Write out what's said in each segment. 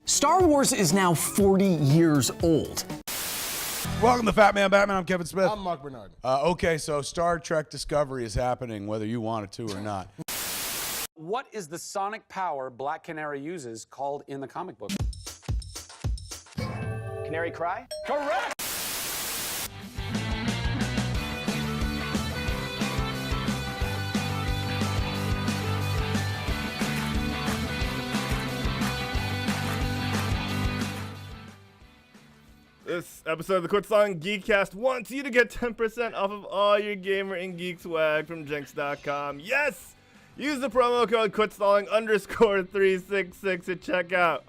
Star Wars is now 40 years old. Welcome to Fat Man Batman. I'm Kevin Smith. I'm Mark Bernard. Okay, so Star Trek Discovery is happening, whether you want it to or not. What is the sonic power Black Canary uses called in the comic book? Canary cry? Correct! This episode of the Quit Stalling Geekcast wants you to get 10% off of all your gamer and geek swag from Jinx.com. Yes! Use the promo code QuitStalling_366 at checkout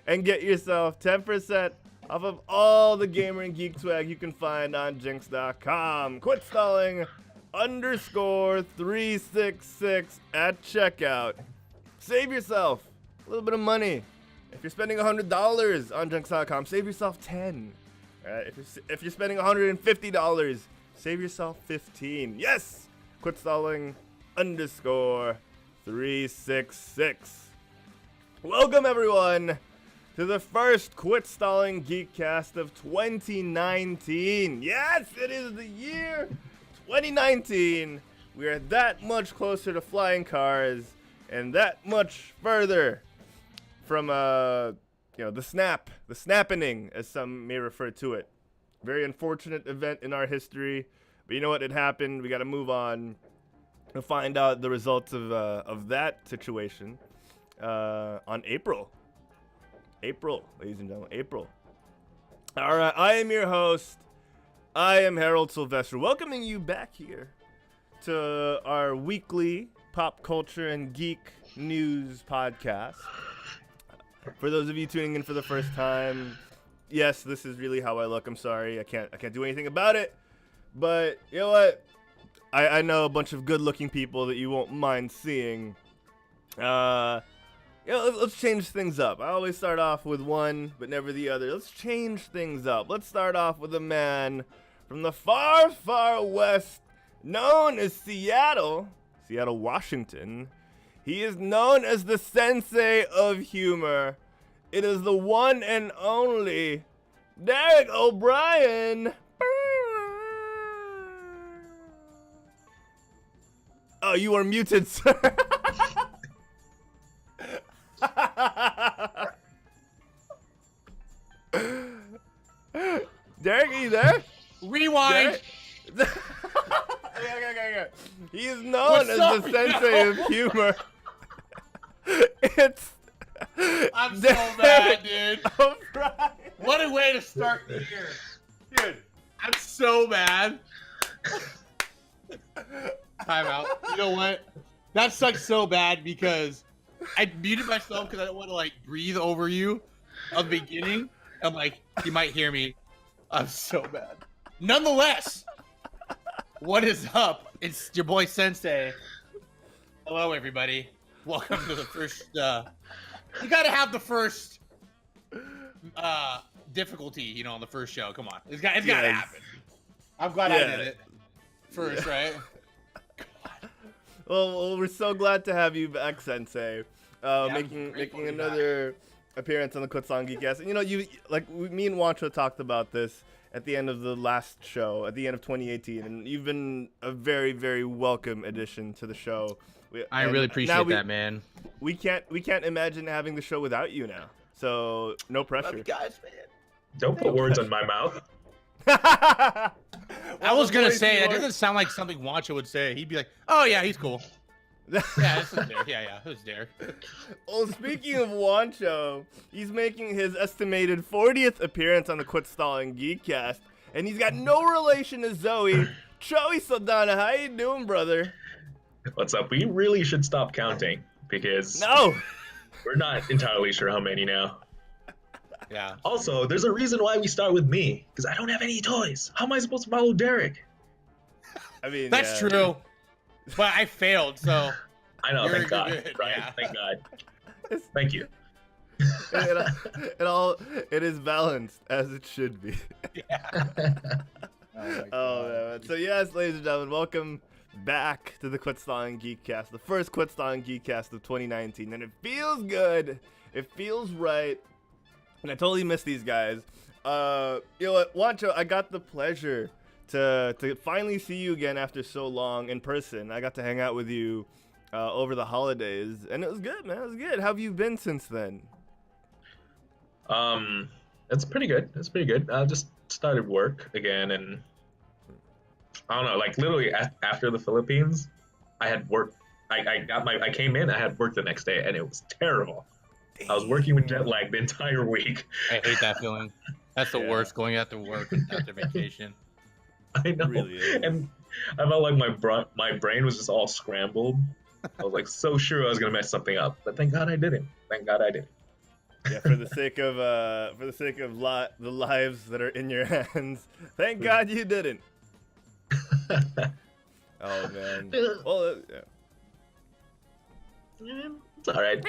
and get yourself 10% off of all the gamer and geek swag you can find on Jinx.com. QuitStalling_366 at checkout. Save yourself a little bit of money. If you're spending $100 on Jinx.com, save yourself 10. If you're spending $150, save yourself 15. Yes! QuitStalling_366. Welcome everyone to the first Quit Stalling Geekcast of 2019. Yes, it is the year 2019. We are that much closer to flying cars and that much further from the snappening, as some may refer to it. Very unfortunate event in our history, but you know what? It happened. We got to move on to find out the results of that situation on April, ladies and gentlemen, April. All right, I am your host. I am Herald Silvestre, welcoming you back here to our weekly pop culture and geek news podcast. For those of you tuning in for the first time, yes, this is really how I look. I'm sorry, I can't do anything about it. But you know what? I know a bunch of good-looking people that you won't mind seeing. Let's change things up. I always start off with one, but never the other. Let's change things up. Let's start off with a man from the far, far west, known as Seattle, Washington. He is known as the sensei of humor. It is the one and only Derek O'Brien. Oh, you are muted, sir. Derek, are you there? Rewind. Okay. He is known as the sensei of humor. I'm so mad, dude. O'Brien. What a way to start the year. Dude, I'm so mad. Time out. You know what? That sucks so bad because I muted myself because I don't want to breathe over you at the beginning. I'm like, you might hear me. I'm so bad. Nonetheless, what is up? It's your boy Sensei. Hello, everybody. Welcome to the first. You gotta have the first difficulty, on the first show. Come on, it's gotta happen. I'm glad I did it first, right? Well, we're so glad to have you back, Sensei. Making another appearance on the Quit Stalling Geekcast. Me and Juancho talked about this at the end of the last show, at the end of 2018, and you've been a very, very welcome addition to the show. I really appreciate that, man. We can't imagine having the show without you now. So no pressure. Love you guys, man. Don't put words in my mouth. I was gonna say that doesn't sound like something Juancho would say. He'd be like, "Oh yeah, he's cool." Yeah, this is Derek. Yeah, who's Derek? Well, speaking of Juancho, he's making his estimated 40th appearance on the Quit Stalling Geekcast, and he's got no relation to Zoe. Joey Saldana, how you doing, brother? What's up? We really should stop counting because we're not entirely sure how many now. Yeah. Also, there's a reason why we start with me, because I don't have any toys. How am I supposed to follow Derek? I mean, that's true. But I failed, so. I know, thank God. Good. Right, yeah. Thank God. Thank you. It is balanced as it should be. Yeah. Man. So yes, ladies and gentlemen, welcome back to the Quit Stalling Geekcast, the first Quit Stalling Geekcast of 2019, and it feels good. It feels right And I totally miss these guys. You know what, Juancho, I got the pleasure to finally see you again after so long in person. I got to hang out with you over the holidays, and it was good, man. It was good. How have you been since then? It's pretty good. It's pretty good. I just started work again, and I don't know, like literally after the Philippines, I had work. I came in, I had work the next day, and it was terrible. I was working with jet lag the entire week. I hate that feeling. That's the worst, going after work after vacation. I know. It really is. And I felt like my brain was just all scrambled. I was like so sure I was gonna mess something up, but thank God I didn't. Thank God I didn't. Yeah, for the sake of the lives that are in your hands, thank God you didn't. Oh man. Well, yeah. It's all right.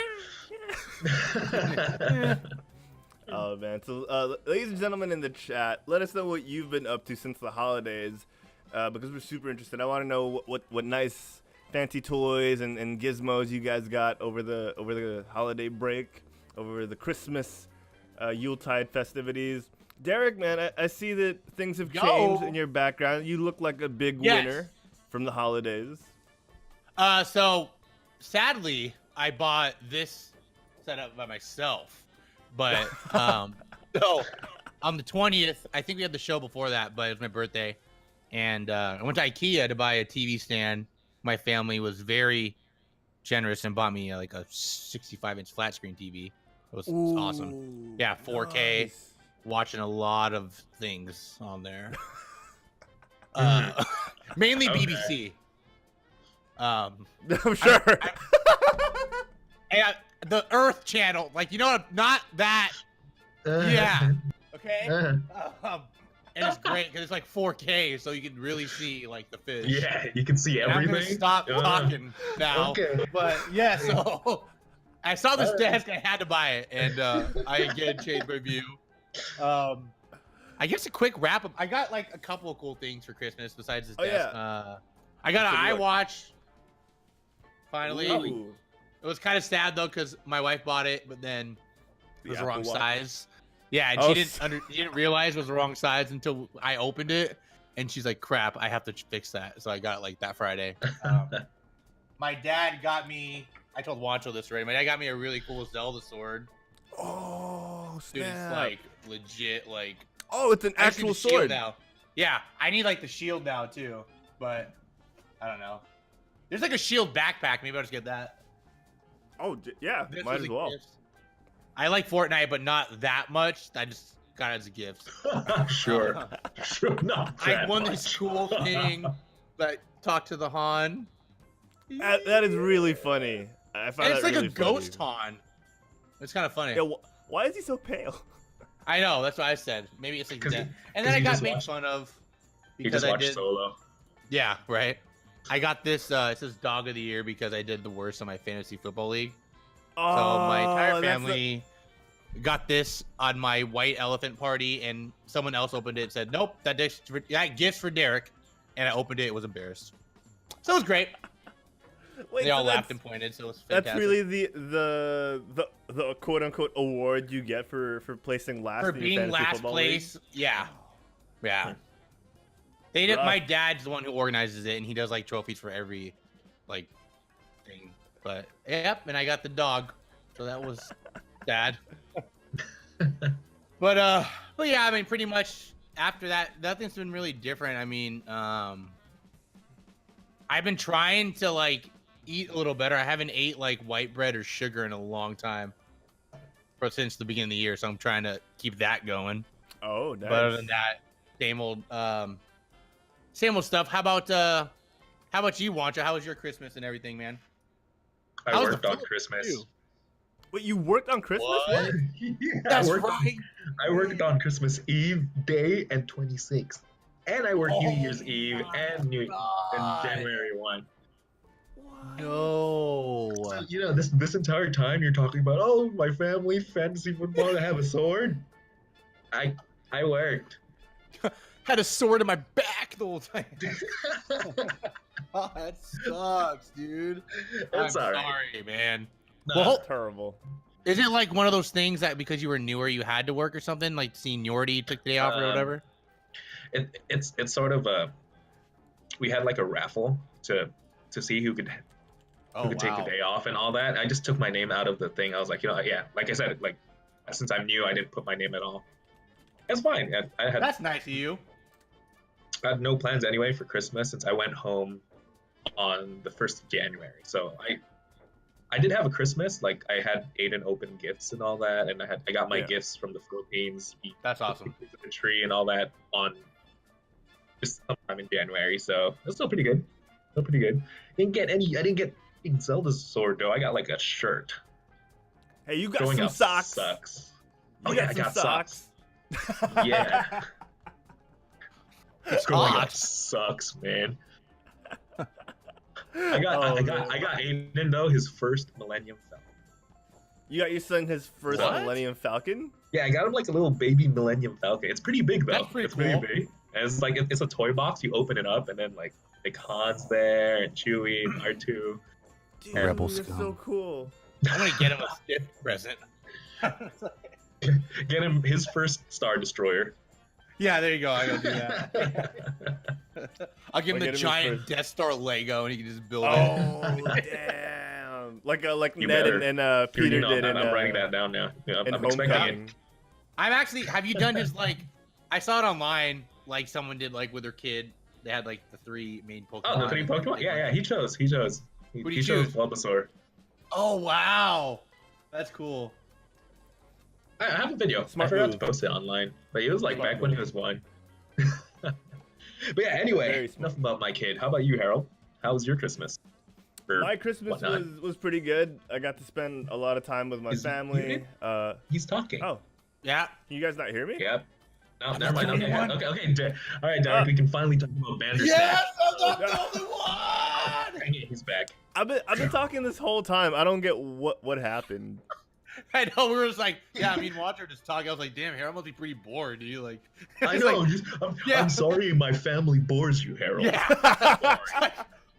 Oh man. So, ladies and gentlemen in the chat, let us know what you've been up to since the holidays, because we're super interested. I want to know what nice fancy toys and gizmos you guys got over the holiday break, over the Christmas Yuletide festivities. Derek, man, I see that things have changed in your background. You look like a big winner from the holidays. So sadly, I bought this setup by myself, but so on the 20th, I think we had the show before that, but it was my birthday, and I went to IKEA to buy a TV stand. My family was very generous and bought me like a 65-inch flat screen TV. It was awesome. Yeah, 4K. Nice. Watching a lot of things on there. Mainly BBC. I'm sure. And the Earth Channel, like, you know, not that. Yeah. Okay. And it's great because it's like 4K, so you can really see like the fish. Yeah, you can see And everything. I'm gonna stop talking now. Okay. But yeah, so I saw this desk, I had to buy it, and I again changed my view. I guess a quick wrap up. I got like a couple of cool things for Christmas besides this desk. Yeah. I got an Good iWatch. Finally, Ooh. it was kind of sad though because my wife bought it, but then it was the wrong Apple Watch. size. Yeah, and she didn't realize it was the wrong size until I opened it, and she's like, "Crap, I have to fix that." So I got it like that Friday. My dad got me. I told Juancho this already. My dad got me a really cool Zelda sword. Oh, Dude, it's snap. like legit, like. Oh, it's an I just need actual the shield sword. now. Yeah, I need like the shield now too, but I don't know. There's like a shield backpack. Maybe I'll just get that. Oh, yeah, This might was as a well. gift. I like Fortnite, but not that much. I just got it as a gift. Sure. Sure. Not I that won much. this cool thing that talked to the Han. That is really funny. I And found it's that like really a funny. ghost Han. It's kind of funny. Yeah, why is he so pale? I know. That's what I said. Maybe it's like 'Cause that. he- And then 'cause I he got just made watched- fun of You because just I watched did. Solo. Yeah, right. I got this. It says Dog of the Year because I did the worst in my fantasy football league. Oh, So my entire that's family got this on my white elephant party, and someone else opened it and said, "Nope, that gift's for Derek." And I opened it. It was embarrassed. So it was great. Wait, They all so laughed and pointed, so it was fantastic. That's really the quote unquote award you get for placing last For in your being fantasy last football place. Yeah. They did. Rough. My dad's the one who organizes it, and he does like trophies for every like thing. But yep, and I got the dog, so that was sad. But yeah, I mean, pretty much after that, nothing's been really different. I mean, I've been trying to like eat a little better. I haven't ate like white bread or sugar in a long time, since the beginning of the year. So I'm trying to keep that going. Oh, nice. But other than that, same old stuff. How about you, Juancho? How was your Christmas and everything, man? I How's the worked on food Christmas. too? Wait, you worked on Christmas? What? Yeah, That's I worked, right. I worked on Christmas Eve day and 26th. And I worked New Year's Eve and God. January 1. No. So, you know, this entire time you're talking about, oh, my family, fantasy football, I have a sword. I worked. Had a sword in my back the whole time. Oh, that sucks, dude. It's I'm all right. sorry, man. Nah, Well, Terrible. Is it like one of those things that because you were newer, you had to work or something? Like seniority took the day off or whatever? It's sort of a. We had like a raffle to see who could take the day off and all that. I just took my name out of the thing. I was like, yeah, like I said, like since I'm new, I didn't put my name at all. That's fine. That's nice of you. I had no plans anyway for Christmas since I went home on the 1st of January. So I did have a Christmas. Like I had Aiden open gifts and all that, and I got my gifts from the Philippines. That's awesome. The tree and all that on just sometime in January. So it's still pretty good. Still pretty good. I didn't get Zelda's sword though. I got like a shirt. Hey, you got some socks. Sucks. You got some socks. Yeah. Growing up sucks, man. I got Aiden though his first Millennium Falcon. You got your son his first Millennium Falcon? Yeah, I got him like a little baby Millennium Falcon. It's pretty big though. That's pretty it's cool. Pretty big. And it's like it's a toy box. You open it up and then like Han's there and Chewie and R2. Dude, Rebel that's scum. so cool. I'm gonna get him a stiff present. Get him his first Star Destroyer. Yeah, there you go. I gotta do that. I'll give him the giant Death Star Lego, and he can just build it. Oh damn! Like You Ned better. and Peter did. I'm writing that down now. Yeah, in I'm expecting Homecoming. it. I'm actually. Have you done his like? I saw it online. Like someone did like with their kid. They had like the 3 main Pokemon. Oh, the 3 Pokemon? Yeah. He chose. He chose Bulbasaur. Oh wow, that's cool. I have a video. Smart I forgot move. to post it online, but it was like Smart back when move. he was 1. But yeah, anyway, Very smart. enough about my kid. How about you, Harold? How was your Christmas? Or My Christmas whatnot? was pretty good. I got to spend a lot of time with my Is- family. He's talking. Oh, Yeah. can you guys not hear me? Yep. No, I'm never not mind. the only one. Okay. All right, Derek, we can finally talk about Bandersnatch. Yes, I'm not the only one. Dang it, he's back. I've been talking this whole time. I don't get what happened. I know we were just like, yeah. I mean, watch her just talk. I was like, damn, Harold must be pretty bored, dude. Like, I he's know. like, I'm sorry my family bores you, Harold. yeah.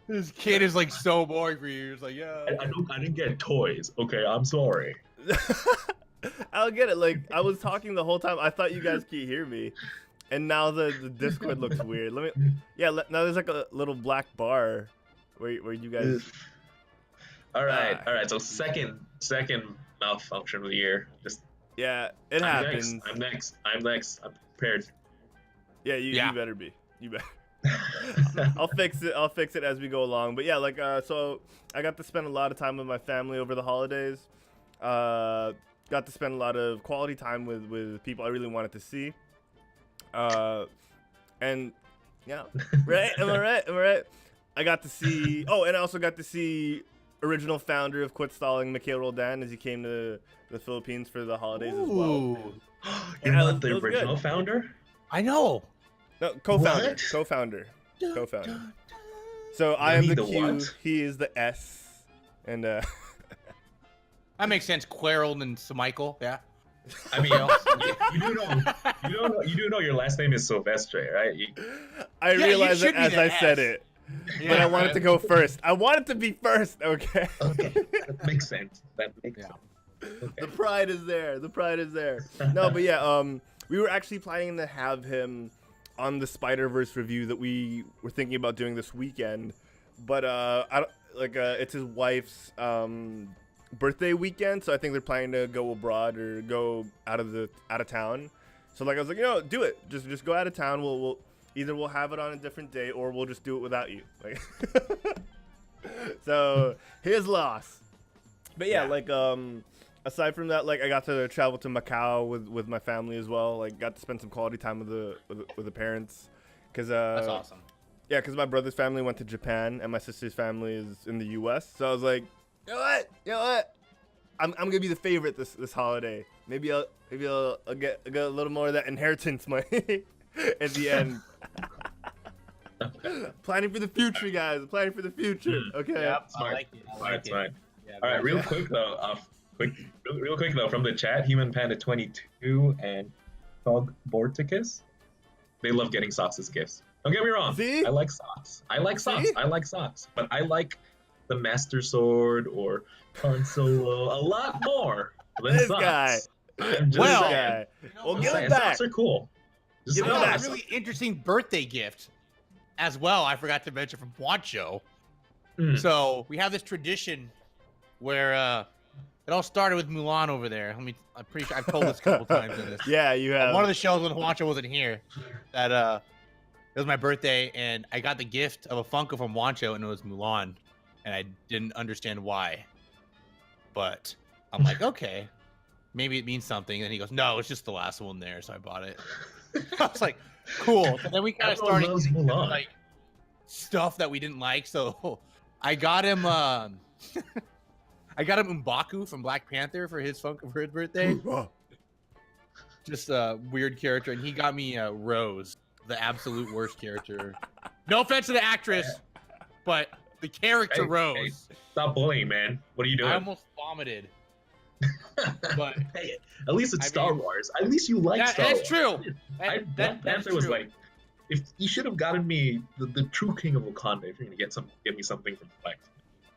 This kid is like so boring for you. You're just like, yeah. I didn't get toys. Okay, I'm sorry. I don't get it. Like I was talking the whole time. I thought you guys could hear me, and now the Discord looks weird. Let me. Yeah. Now there's like a little black bar where you guys. All right. So second malfunction of the year. Just Yeah, it I'm happens. next. I'm prepared. Yeah, you Yeah. better be. You better. I'll fix it as we go along. But yeah, like so I got to spend a lot of time with my family over the holidays. Got to spend a lot of quality time with people I really wanted to see. And yeah, right? Am I right? I got to see. Oh, and I also got to see original founder of Quit Stalling, Mikhail Roldan, as he came to the Philippines for the holidays as well. Ooh. You're Yeah, not it the was original good. founder? I know. No, co-founder. What? Co-founder. So I am Lemmy the the Q, what? he is the S, and That makes sense. Querald and Smichael. Yeah. I mean, you do know your last name is Silvestre, right? I Yeah, realized you it should be as the I said S. it, but I wanted to go first. I wanted to be first, okay? Okay, that makes sense. That makes Yeah. sense. The Okay. pride is there. The pride is there. No, but yeah, we were actually planning to have him on the Spider-Verse review that we were thinking about doing this weekend, but it's his wife's birthday weekend, so I think they're planning to go abroad or go out of town. So like I was like, do it. Just go out of town. We'll either we'll have it on a different day or we'll just do it without you. Like, so his loss. But yeah, like aside from that, like I got to travel to Macau with my family as well. Like got to spend some quality time with the parents, cause That's awesome. yeah, cause my brother's family went to Japan and my sister's family is in the U.S. So I was like, you know what, I'm gonna be the favorite this holiday. Maybe I'll get a little more of that inheritance money at the end. Planning for the future, guys. Planning for the future. Okay. Yep. I Smart. like it. I like Smart, it. smart. Yeah, All right, very real quick though, real quick though, from the chat, Human Panda 22 and Dog Borticus, they love getting socks as gifts. Don't get me wrong. See? I like socks. But I like the Master Sword or Han Solo a lot more Then This socks. guy. I'm just Well, saying. Well, what? give Saying, it back. Socks are cool. Just Give I it like got back. a socks. really interesting birthday gift as well. I forgot to mention from Juancho. Mm. So we have this tradition where it all started with Mulan over there. I'm pretty sure I've told this a couple times in this. Yeah, you have. One of the shows when Juancho wasn't here, that it was my birthday and I got the gift of a Funko from Juancho and it was Mulan, and I didn't understand why. But I'm like, okay, maybe it means something. And he goes, no, it's just the last one there, so I bought it. I was like, cool. So then we kind of Everyone started loves getting Mulan. like stuff that we didn't like. So I got him I got him M'Baku from Black Panther for his Funko for his birthday. Just a weird character, and he got me Rose, the absolute worst character. No offense to the actress, but the character Hey, Rose. hey, stop bullying, man. What are you doing? I almost vomited. But Hey, at least it's I Star mean- Wars. At least you like Star that's Wars. true. Black That's Panther was true. like, if you should have gotten me the true King of Wakanda, if you're gonna get me something from Black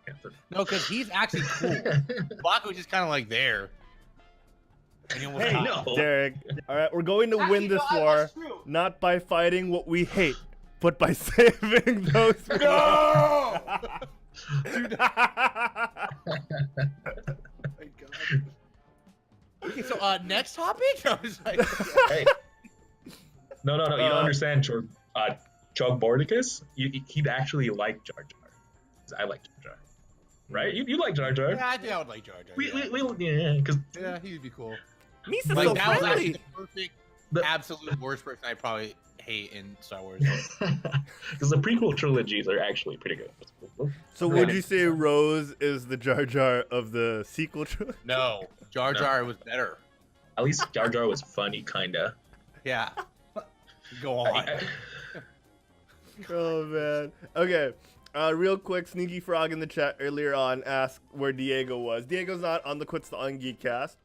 Panther. No, because he's actually cool. M'Baku's just kind of like there. And he almost Hey, died. no. Derek. All right, we're going to win this war, not by fighting what we hate, but by saving those. No! Dude. Okay, so next topic? I was like, Hey. No. You don't understand, Chug Bordicus. He'd actually like Jar Jar. 'Cause I like Jar Jar. Right? You like Jar Jar. yeah, I think I would like Jar Jar. Yeah, because Yeah, he'd be cool. Misa's Like so that was actually friendly. the perfect, The- absolute worst person I probably hate in Star Wars. the prequel trilogies are actually pretty good. So would you say Rose is the Jar Jar of the sequel trilogy? No, Jar No. Jar was better. At least Jar Jar was funny, kinda. Yeah. Go on. Oh man. Okay. Real quick, Sneaky Frog in the chat earlier on asked where Diego was. Diego's not on the Quit Stalling Geekcast.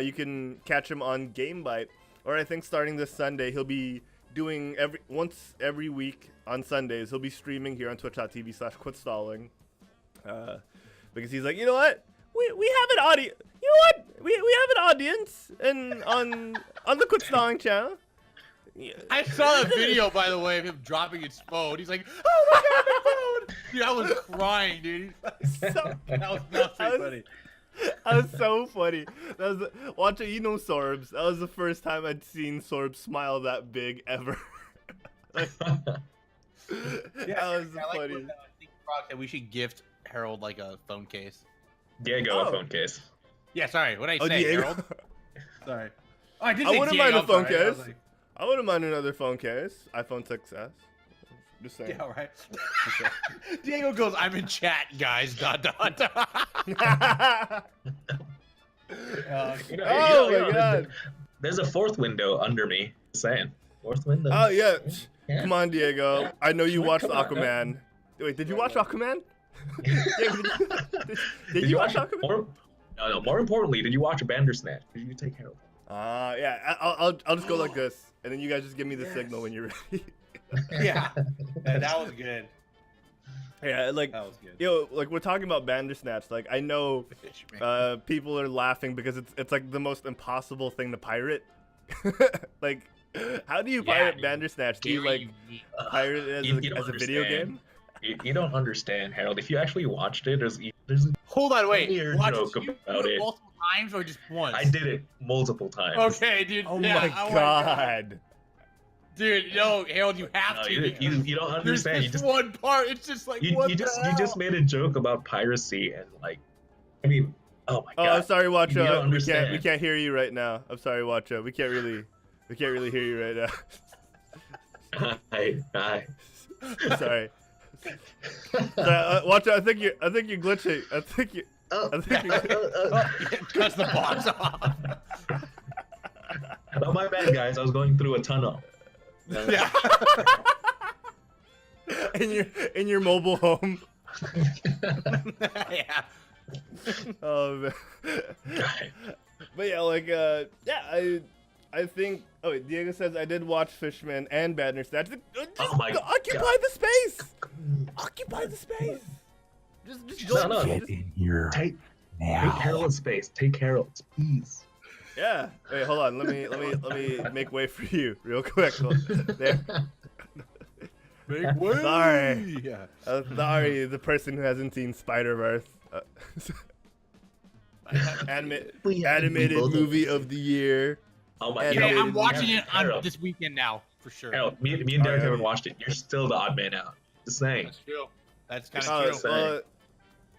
You can catch him on Gamebite, or I think starting this Sunday he'll be doing once every week on Sundays. He'll be streaming here on twitch.tv/quitstalling. Because he's like, you know what? We have an audience. You know what? We have an audience and on the Quit Stalling channel. I saw that video, by the way, of him dropping his phone. He's like, "Oh my god, my phone!" Dude, I was crying, dude. So, That was pretty funny. That was so funny. That was watch it. You know Sorbs. That was the first time I'd seen Sorbs smile that big ever. That was the I like funny. what, Sneaky Frog said we should gift Harold like a phone case. Diego, Oh. a phone case. Yeah, sorry. What did I Oh, say, Diego. Harold? Sorry. Oh, I did I say wouldn't Diego, mind a I'm phone sorry. I was case. like, I wouldn't mind another phone case. iPhone 6s. Just saying. yeah, right. Diego goes, "I'm in chat, guys." ... You know, Oh you my know, god. There's a fourth window under me. Just saying. Fourth window. Oh yeah. Yeah. Come on, Diego. I know you watched Come on. Aquaman. Wait, did you watch Aquaman? Diego, did you watch Aquaman? No. More importantly, did you watch Bandersnatch? Did you take Harold? Yeah. I'll just go like this, and then you guys just give me the signal when you're ready. yeah, that was good. Yeah, like That was good. yo, like we're talking about Bandersnatch. Like I know Fish, man. people are laughing because it's like the most impossible thing to pirate. Like, how do you pirate dude. Bandersnatch? Do you Very like unique. pirate it You as don't a video understand. game? You don't understand, Harold. If you actually watched it, there's a Hold on, wait. weird Watch, joke did you about do it it. multiple times or just once? I did it multiple times. Okay, dude. Oh yeah, my god. Dude, no, Harold, you have No, to. you don't There's understand. You just just one part. It's just like what you the just hell? you just made a joke about piracy and like, I mean, oh my Oh, god. I'm sorry, You Watcho. don't We understand. can't hear you right now. I'm sorry, Watcho. We can't really hear you right now. Hi. Sorry. Watcho, I think you're glitching. I think you're Cuts the box off. Oh, my bad, guys. I was going through a tunnel. Yeah. in your mobile home. Yeah. Oh man. But yeah, like I think. Oh wait, Diego says I did watch Fishman and Bandersnatch. Just Oh my occupy God. the space. Occupy the space. Just go. No. Get in here. Take Herald's space. Take Herald's, please. Yeah. Wait, hold on. Let me make way for you real quick. There. Make way. Sorry. Yeah. Sorry, the person who hasn't seen Spider-Verse. Animated movie of the year. Oh my And god. Yeah, I'm watching it on Harold. this weekend now for sure. Harold, me and Derek haven't watched it. You're still the odd man out. Just saying. That's true. That's kind Oh, of true. Well,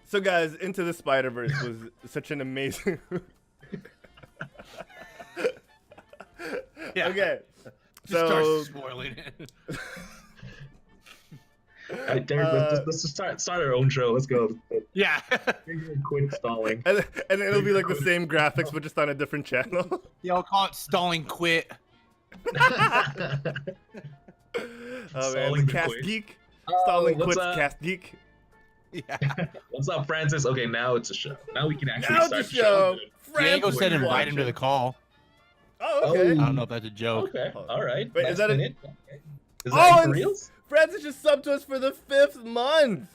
so guys, Into the Spider-Verse was such an amazing. Yeah. Okay. Just So start spoiling it. Alright, Derek, let's just start our own show. Let's go. Yeah. Quit stalling. and it'll be like the same graphics but just on a different channel. Yeah, we'll call it Stalling Quit. Oh man, Stalling the Cast Quit. Geek. Oh, Stalling what's Quits up? Cast Geek. Yeah. What's up, Francis? Okay, now it's a show. Now we can actually Now start the the show. show. Diego said Francis invite him to the call. Oh, okay. I don't know if that's a joke. Okay, all right. Wait, is that a- it? Okay. Is Oh, that for and reals? Francis just subbed to us for the 5th month.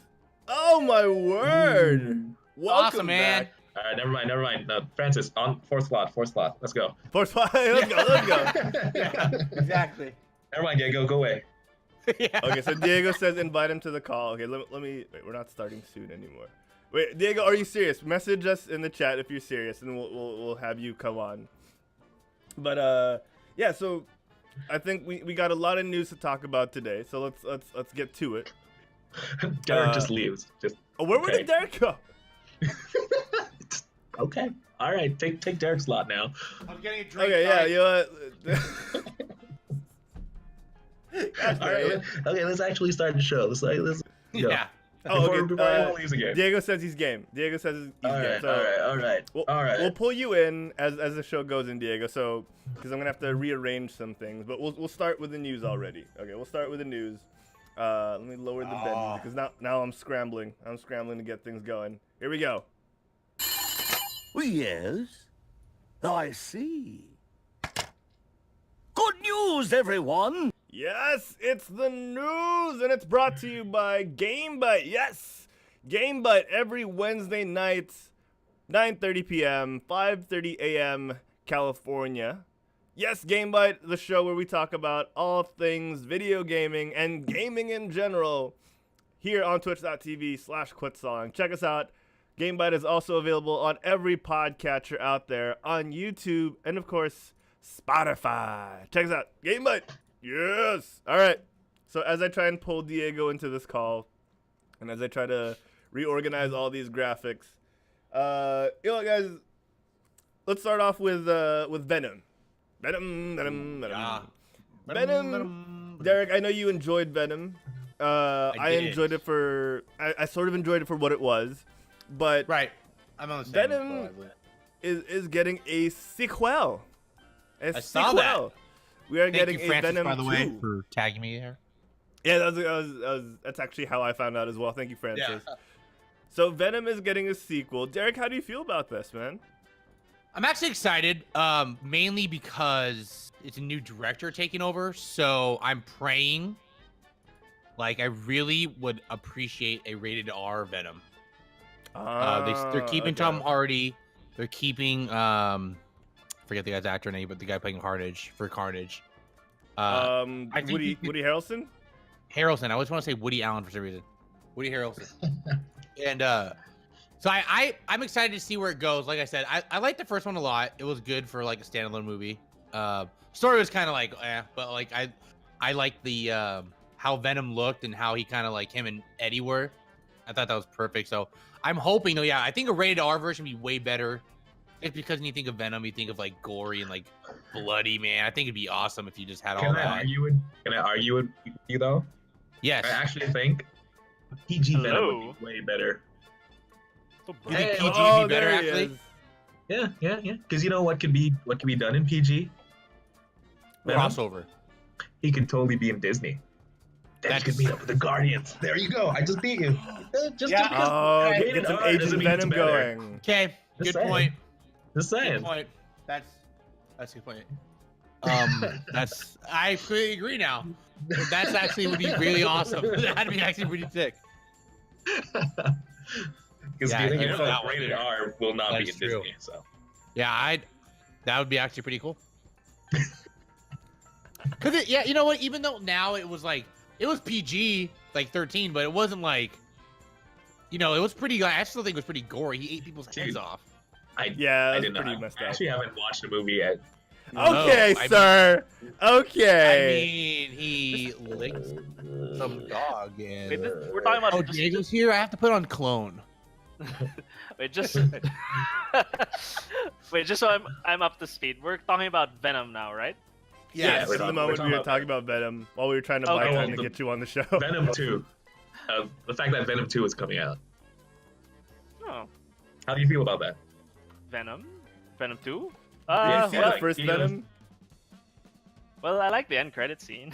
Oh my word. Welcome, Awesome, man. back. All right, never mind. No, Francis, on fourth slot. Let's go. Let's go. Exactly. Never mind, Diego, go away. Yeah. Okay, so Diego says invite him to the call. Okay, let me. Wait, we're not starting soon anymore. Wait, Diego, are you serious? Message us in the chat if you're serious, and we'll have you come on. But yeah. So I think we got a lot of news to talk about today. So let's get to it. Derek just leaves. Just Oh, where Okay. did Derek go? okay. All right, take Derek's slot now. I'm getting a drink. Okay, yeah, sorry. you know what? Gosh, All right, man. okay, let's actually start the show. Let's go. Yeah. Oh, okay. Before anyone leaves again. Diego says he's game. Diego says he's All game. right, So all right. We'll pull you in as the show goes in, Diego. So, because I'm gonna have to rearrange some things, but we'll start with the news already. Okay, we'll start with the news. Let me lower the bed because now I'm scrambling. I'm scrambling to get things going. Here we go. Yes, I see. Good news, everyone! Yes, it's the news, and it's brought to you by GameBite. Yes, GameBite every Wednesday night, 9:30 p.m., 5:30 a.m. California. Yes, GameBite, the show where we talk about all things video gaming and gaming in general here on twitch.tv/quitstalling. Check us out. GameBite is also available on every podcatcher out there, on YouTube, and of course, Spotify. Check us out. GameBite. Yes. All right. So as I try and pull Diego into this call, and as I try to reorganize all these graphics, you know, guys, let's start off with Venom. Venom. Yeah. Venom. Derek, I know you enjoyed Venom. I did. enjoyed it for. I sort of enjoyed it for what it was, but Right. I'm on the same Venom boat. is getting a sequel. I saw that. We are Thank getting you, a Francis, Venom by the way, 2. for tagging me there. Yeah, that's actually how I found out as well. Thank you, Francis. So Venom is getting a sequel. Derek, how do you feel about this, man? I'm actually excited, mainly because it's a new director taking over. So I'm praying. Like, I really would appreciate a rated R Venom. They're keeping okay. Tom Hardy. They're keeping forget the guy's actor name, but the guy playing Carnage for Carnage. I think Woody Harrelson. Harrelson. I always want to say Woody Allen for some reason. Woody Harrelson. And so I'm excited to see where it goes. Like I said, I liked the first one a lot. It was good for like a standalone movie. Story was kind of like, but like I liked the how Venom looked and how he kind of like him and Eddie were. I thought that was perfect. So I'm hoping though, yeah, I think a rated R version would be way better. Just because when you think of Venom, you think of like gory and like bloody, man. I think it'd be awesome if you just had all Can that. I argue with you though? Yes. I actually think PG Venom would be way better. You think PG would Oh, be better there he actually? is. Yeah. Because you know what could be done in PG? Venom? Crossover. He could totally be in Disney. Then he could meet up with the Guardians. There you go. I just beat you. Just Yeah. because Oh, rated get some R Agent doesn't mean it's Venom better. going. Okay. Just Good saying. point. Just saying. Good point. That's a good point. I completely agree now. That's actually would be really awesome. That'd be actually pretty sick. Because Yeah, getting you it know from that one, rated yeah. R will not be That's in true. Disney. So Yeah, that would be actually pretty cool. Cause yeah, you know what? Even though now it was PG, like 13, but it wasn't like, it was pretty. I still think it was pretty gory. He ate people's heads Dude. off. I Yeah, didn't know. pretty messed I up. actually haven't watched the movie yet. Okay, I sir. I Okay. mean, he licked some dog and. Wait, we're talking about. Oh, Diego's here. I have to put on clone. Wait, just wait, just so I'm up to speed. We're talking about Venom now, right? Yeah, This we're is the talking- moment we're we were talking talking about Venom while we were trying to buy Okay. time to The- get you on the show. Venom 2. The fact that Venom 2 is coming out. Oh, How do you feel about that? Venom 2. Yeah, Did you see well, the first you know- Venom? Well, I like the end credit scene.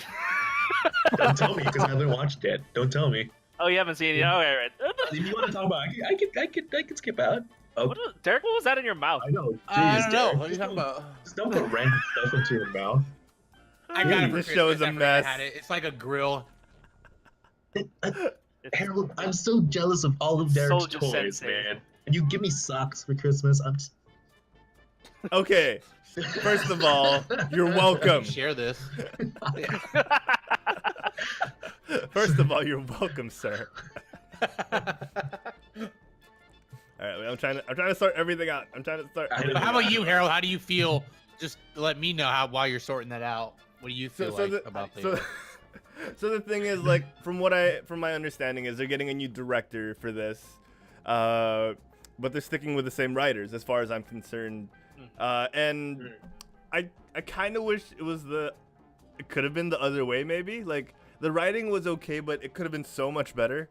Don't tell me because I haven't watched it. Don't tell me. Oh, you haven't seen it? Okay, right. If you want to talk about, I could skip out. Oh, Derek, what was that in your mouth? I know. I Jeez, don't know. Derek, What are you talking about? Just don't put random stuff into your mouth. I got it. For This show is Christmas. a I forgot mess. I had it. It's like a grill. Harold, I'm so jealous of all of Derek's Soldier toys, Sensei. man. And you give me socks for Christmas. I'm just... Okay. First of all, you're welcome. Share this. First of all, you're welcome, sir. All right, I'm trying to sort everything out. But how about you, Harold? How do you feel? Just let me know while you're sorting that out. What do you feel about the? So the thing is, like, from my understanding is they're getting a new director for this, but they're sticking with the same writers as far as I'm concerned, and I kind of wish it could have been the other way maybe. Like the writing was okay, but it could have been so much better.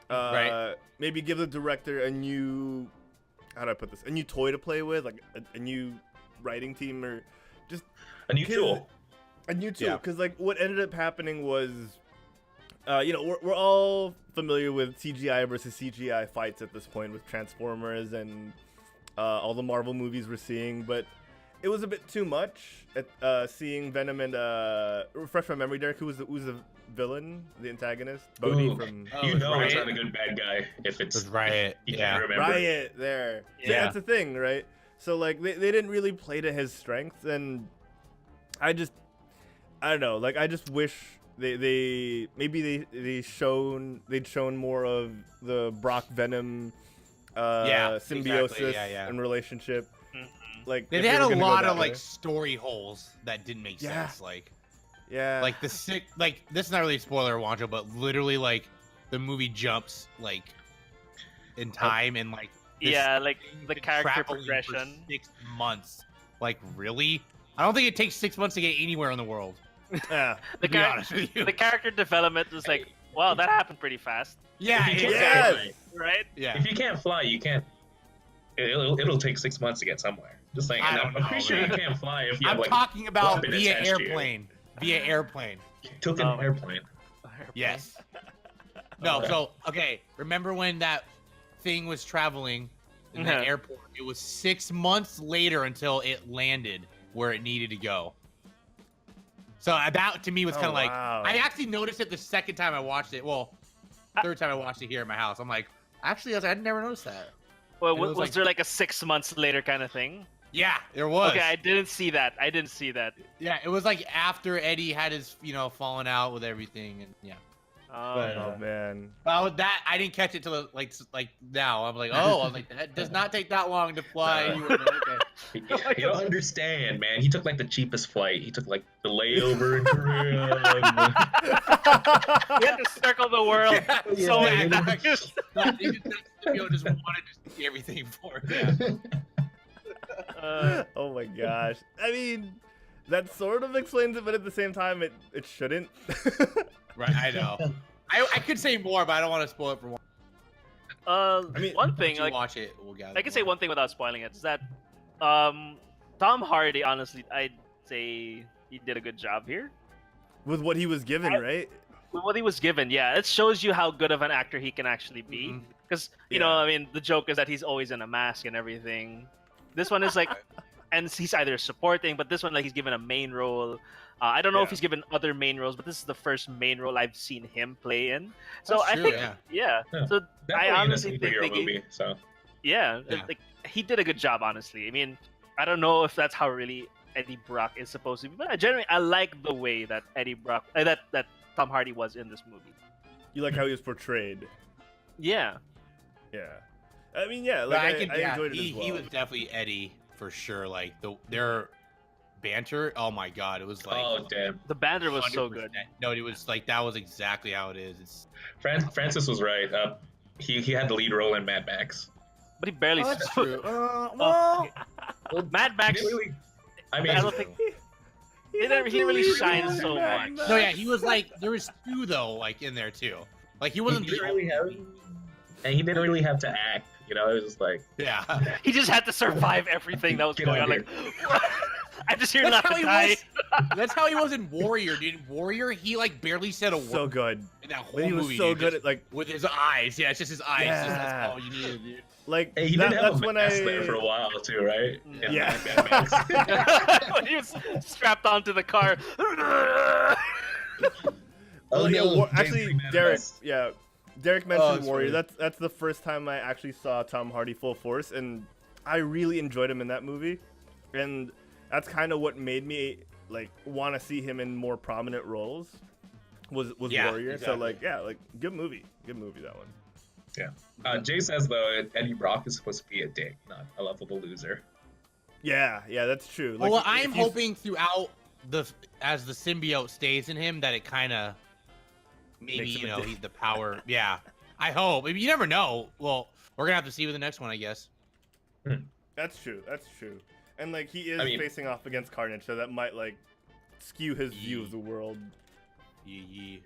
Right. Maybe give the director a new, how do I put this? A new toy to play with, like a new writing team or just A new tool. a new tool. Yeah. Because like what ended up happening was, we're all familiar with CGI versus CGI fights at this point with Transformers and all the Marvel movies we're seeing, but it was a bit too much at seeing Venom and refresh my memory, Derek. Who's the villain, the antagonist? Bodhi Ooh. from You know it's Riot. not a good bad guy if it's It's Riot. You Yeah. can't remember. Riot there. So Yeah. that's the thing, right? So like they didn't really play to his strengths, and I don't know. Like I just wish they'd shown more of the Brock Venom symbiosis exactly. Yeah. and relationship. Like They if had were a gonna go lot that of way. like story holes that didn't make Yeah. sense. Like yeah, this is not really a spoiler, Juancho, but literally like the movie jumps like in time and like this Yeah, like thing's the been character traveling for progression. 6 months. Like really? I don't think it takes 6 months to get anywhere in the world. yeah. The, To be honest with you. the character development was like, wow, that happened pretty fast, Yeah, If you can't Yes! fly- right? yeah. If you can't fly, you can't. It'll take 6 months to get somewhere. Just saying. I And don't I'm know, pretty sure you man. can't fly if you I'm have like talking about weapon via attached to you. airplane. Via airplane. took an Oh. airplane. Yes. No, Okay. so okay. Remember when that thing was traveling in the Yeah. airport? It was 6 months later until it landed where it needed to go. So that to me was Oh, kind of like wow. I actually noticed it the second time I watched it. Well, third time I watched it here at my house. I'm like, actually, I'd never noticed that. Well, It was was like- there like a 6 months later kind of thing? Yeah, there was. Okay, I didn't see that. Yeah, it was like after Eddie had his, falling out with everything, and yeah. But, Oh man. Well, that I didn't catch it till like now. I'm like, that does not take that long to fly anywhere. Okay. You don't understand, man. He took like the cheapest flight. He took like the layover in Korea. You had to circle the world. So Yeah, many yeah. times. Just wanted to see everything for it. Oh my gosh. I mean, that sort of explains it, but at the same time, it shouldn't. Right, I know. I could say more, but I don't want to spoil it for one. I mean, one thing, Once you like watch it, we'll gather I can say more. one thing without spoiling it, is that Tom Hardy, honestly, I'd say he did a good job here. With what he was given, right? With what he was given, yeah, it shows you how good of an actor he can actually be. Because, you know, I mean, the joke is that he's always in a mask and everything. This one is like, and he's either supporting, but this one like he's given a main role. I don't know if Yeah. he's given other main roles, but this is the first main role I've seen him play in. So That's I true, think, yeah. So Definitely I in a honestly think superhero they gave, movie. So yeah, Yeah. like he did a good job. Honestly, I mean, I don't know if that's how really Eddie Brock is supposed to be, but I like the way that Eddie Brock, that Tom Hardy was in this movie. You like how he was portrayed? Yeah. Yeah. I mean, yeah. But Like I I can, yeah, enjoyed it he, as well. he was definitely Eddie for sure. Like their banter. Oh my god, it was like. oh damn, The banter was so 100%. good. No, it was like that was exactly how it is. It's Francis was right. He had the lead role in Mad Max. But he barely. that's spoke. true. Well, Mad Max. He didn't really, I mean, I don't think he didn't really shine so much. no, yeah, he was like there was two though, like in there too. Like he wasn't he the didn't really have, and he didn't really have to act. You know, it was just like, yeah. He just had to survive everything that was Get going out on. of Like, I'm just here not That's how to he die. was. That's how he was in Warrior, dude. Warrior, he like barely said a word So good. in that whole But he was movie. so dude, good just at like with his eyes. Yeah, it's just his eyes. Yeah. That's all you needed, dude. like hey, he that, did have that's a when mask there for a while too, right? In Yeah. Mad Max. When he was strapped onto the car. Oh, yeah, no, actually, James Lee Derek. Manifest. Yeah, Derek mentioned that's Warrior. funny. That's the first time I actually saw Tom Hardy full force, and I really enjoyed him in that movie, and that's kind of what made me like want to see him in more prominent roles. Was Yeah, Warrior. exactly. So like yeah, like good movie that one. Yeah. Jay says though Eddie Brock is supposed to be a dick, not a lovable loser. Yeah, that's true. Like, Well, if I'm he's- hoping throughout as the symbiote stays in him that it kind of maybe Makes him a dick. he's the power. Yeah, I hope. Maybe you never know. Well, we're gonna have to see with the next one, I guess. That's true. And like he is I mean- facing off against Carnage, so that might like skew his view of the world. Yeah.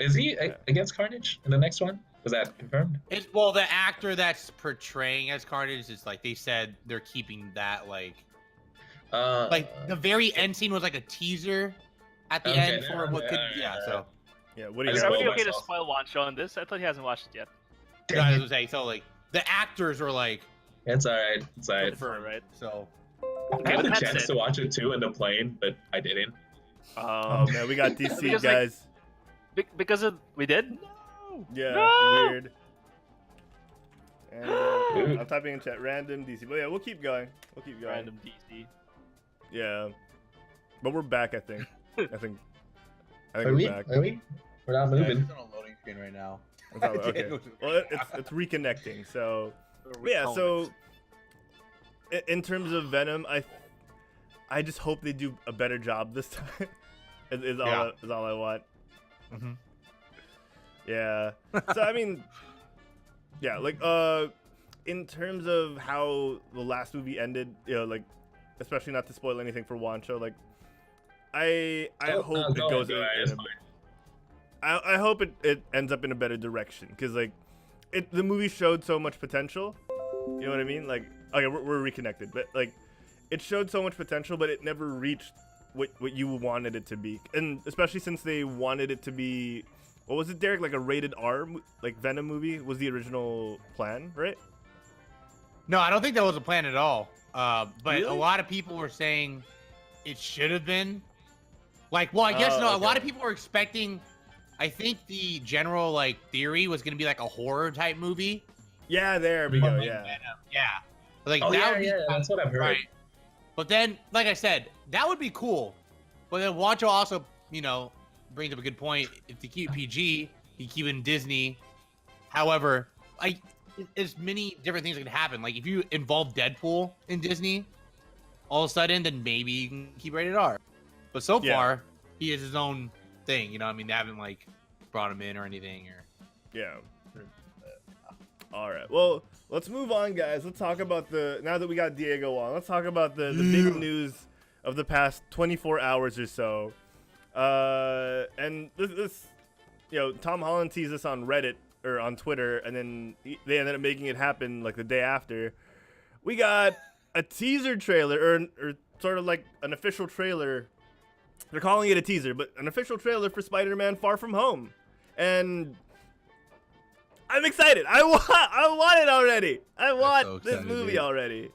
Is he against Carnage in the next one? Was that confirmed? It's well, the actor that's portraying as Carnage is like they said they're keeping that like the very end scene was like a teaser at the Okay, end for what could so. Yeah, what do I you just got? spoiled Everybody okay to myself. spoil Juancho on this? I thought he hasn't watched it yet. Yeah, I was gonna say, so like the actors were like It's alright. It's alright. confirmed, right? So I had with the that chance said- to watch it too in the plane, but I didn't. Oh man, we got DC Because, like, guys. Because we did? Yeah, No! weird. And Dude. I'm typing in chat random DC. But yeah, we'll keep going. Random DC. Yeah. But we're back, I think. I think Are we're we? back. Are we? We're not moving. on a loading screen right now. Okay. Well, it's reconnecting. So yeah, so in terms of Venom, I just hope they do a better job this time. is all I want. Mm-hmm. Yeah. So I mean, yeah, like in terms of how the last movie ended, you know, like especially not to spoil anything for Juancho, like I hope it goes I hope it ends up in a better direction because like the movie showed so much potential. You know what I mean? Like okay, we're reconnected, but like it showed so much potential, but it never reached what you wanted it to be, and especially since they wanted it to be. What was it, Derek? Like a rated R, like Venom movie was the original plan, right? No, I don't think that was a plan at all. But Really? a lot of people were saying it should have been. Like, well, I guess Oh, no. A okay. lot of people were expecting. I think the general like theory was gonna be like a horror type movie. Yeah, there we go. Like Yeah, Venom. Yeah. Like Oh, that yeah, would be yeah, that's what I've heard. right. But then, like I said, that would be cool. But then Wancho also, brings up a good point. If they keep it PG, you keep it in Disney. However, like, there's many different things that can happen. Like, if you involve Deadpool in Disney, all of a sudden, then maybe you can keep rated R. But so Yeah. far, he is his own thing. You know what I mean? They haven't, like, brought him in or anything. yeah. All right. Well, let's move on, guys. Let's talk about now that we got Diego on. Let's talk about the big news of the past 24 hours or so. And this, Tom Holland teased this on Reddit or on Twitter, and then they ended up making it happen like the day after. We got a teaser trailer, or sort of like an official trailer. They're calling it a teaser, but an official trailer for Spider-Man: Far From Home, and I'm excited. I want it already. I want so this excited, movie dude. already.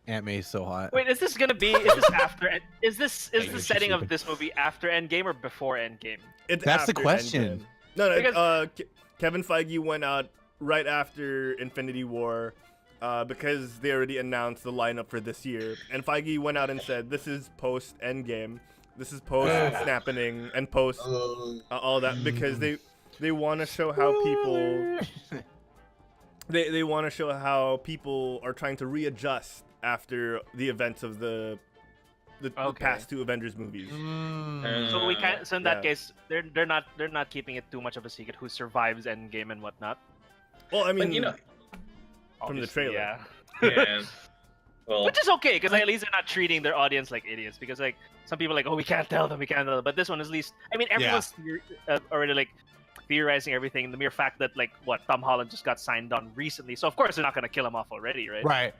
Aunt May's so hot. Wait, is this gonna be? Is this after? Is the she's setting of sleeping. this movie after Endgame or before Endgame? It's That's the after question. Endgame. No, Because- Kevin Feige went out right after Infinity War because they already announced the lineup for this year. And Feige went out and said, this is post Endgame. This is post snapping and post all that because they want to show how people they want to show how people are trying to readjust after the events of the past two Avengers movies. So we can't. So in that Yeah. case, they're not keeping it too much of a secret who survives Endgame and whatnot. Well, I mean, But, you know, from the Obviously, trailer. yeah. yeah. Well, Which is okay because at least they're not treating their audience like idiots. Because like some people are like, oh, we can't tell them, But this one, at least, I mean, everyone's already like theorizing everything. The mere fact that like Tom Holland just got signed on recently, so of course they're not gonna kill him off already, right? Right.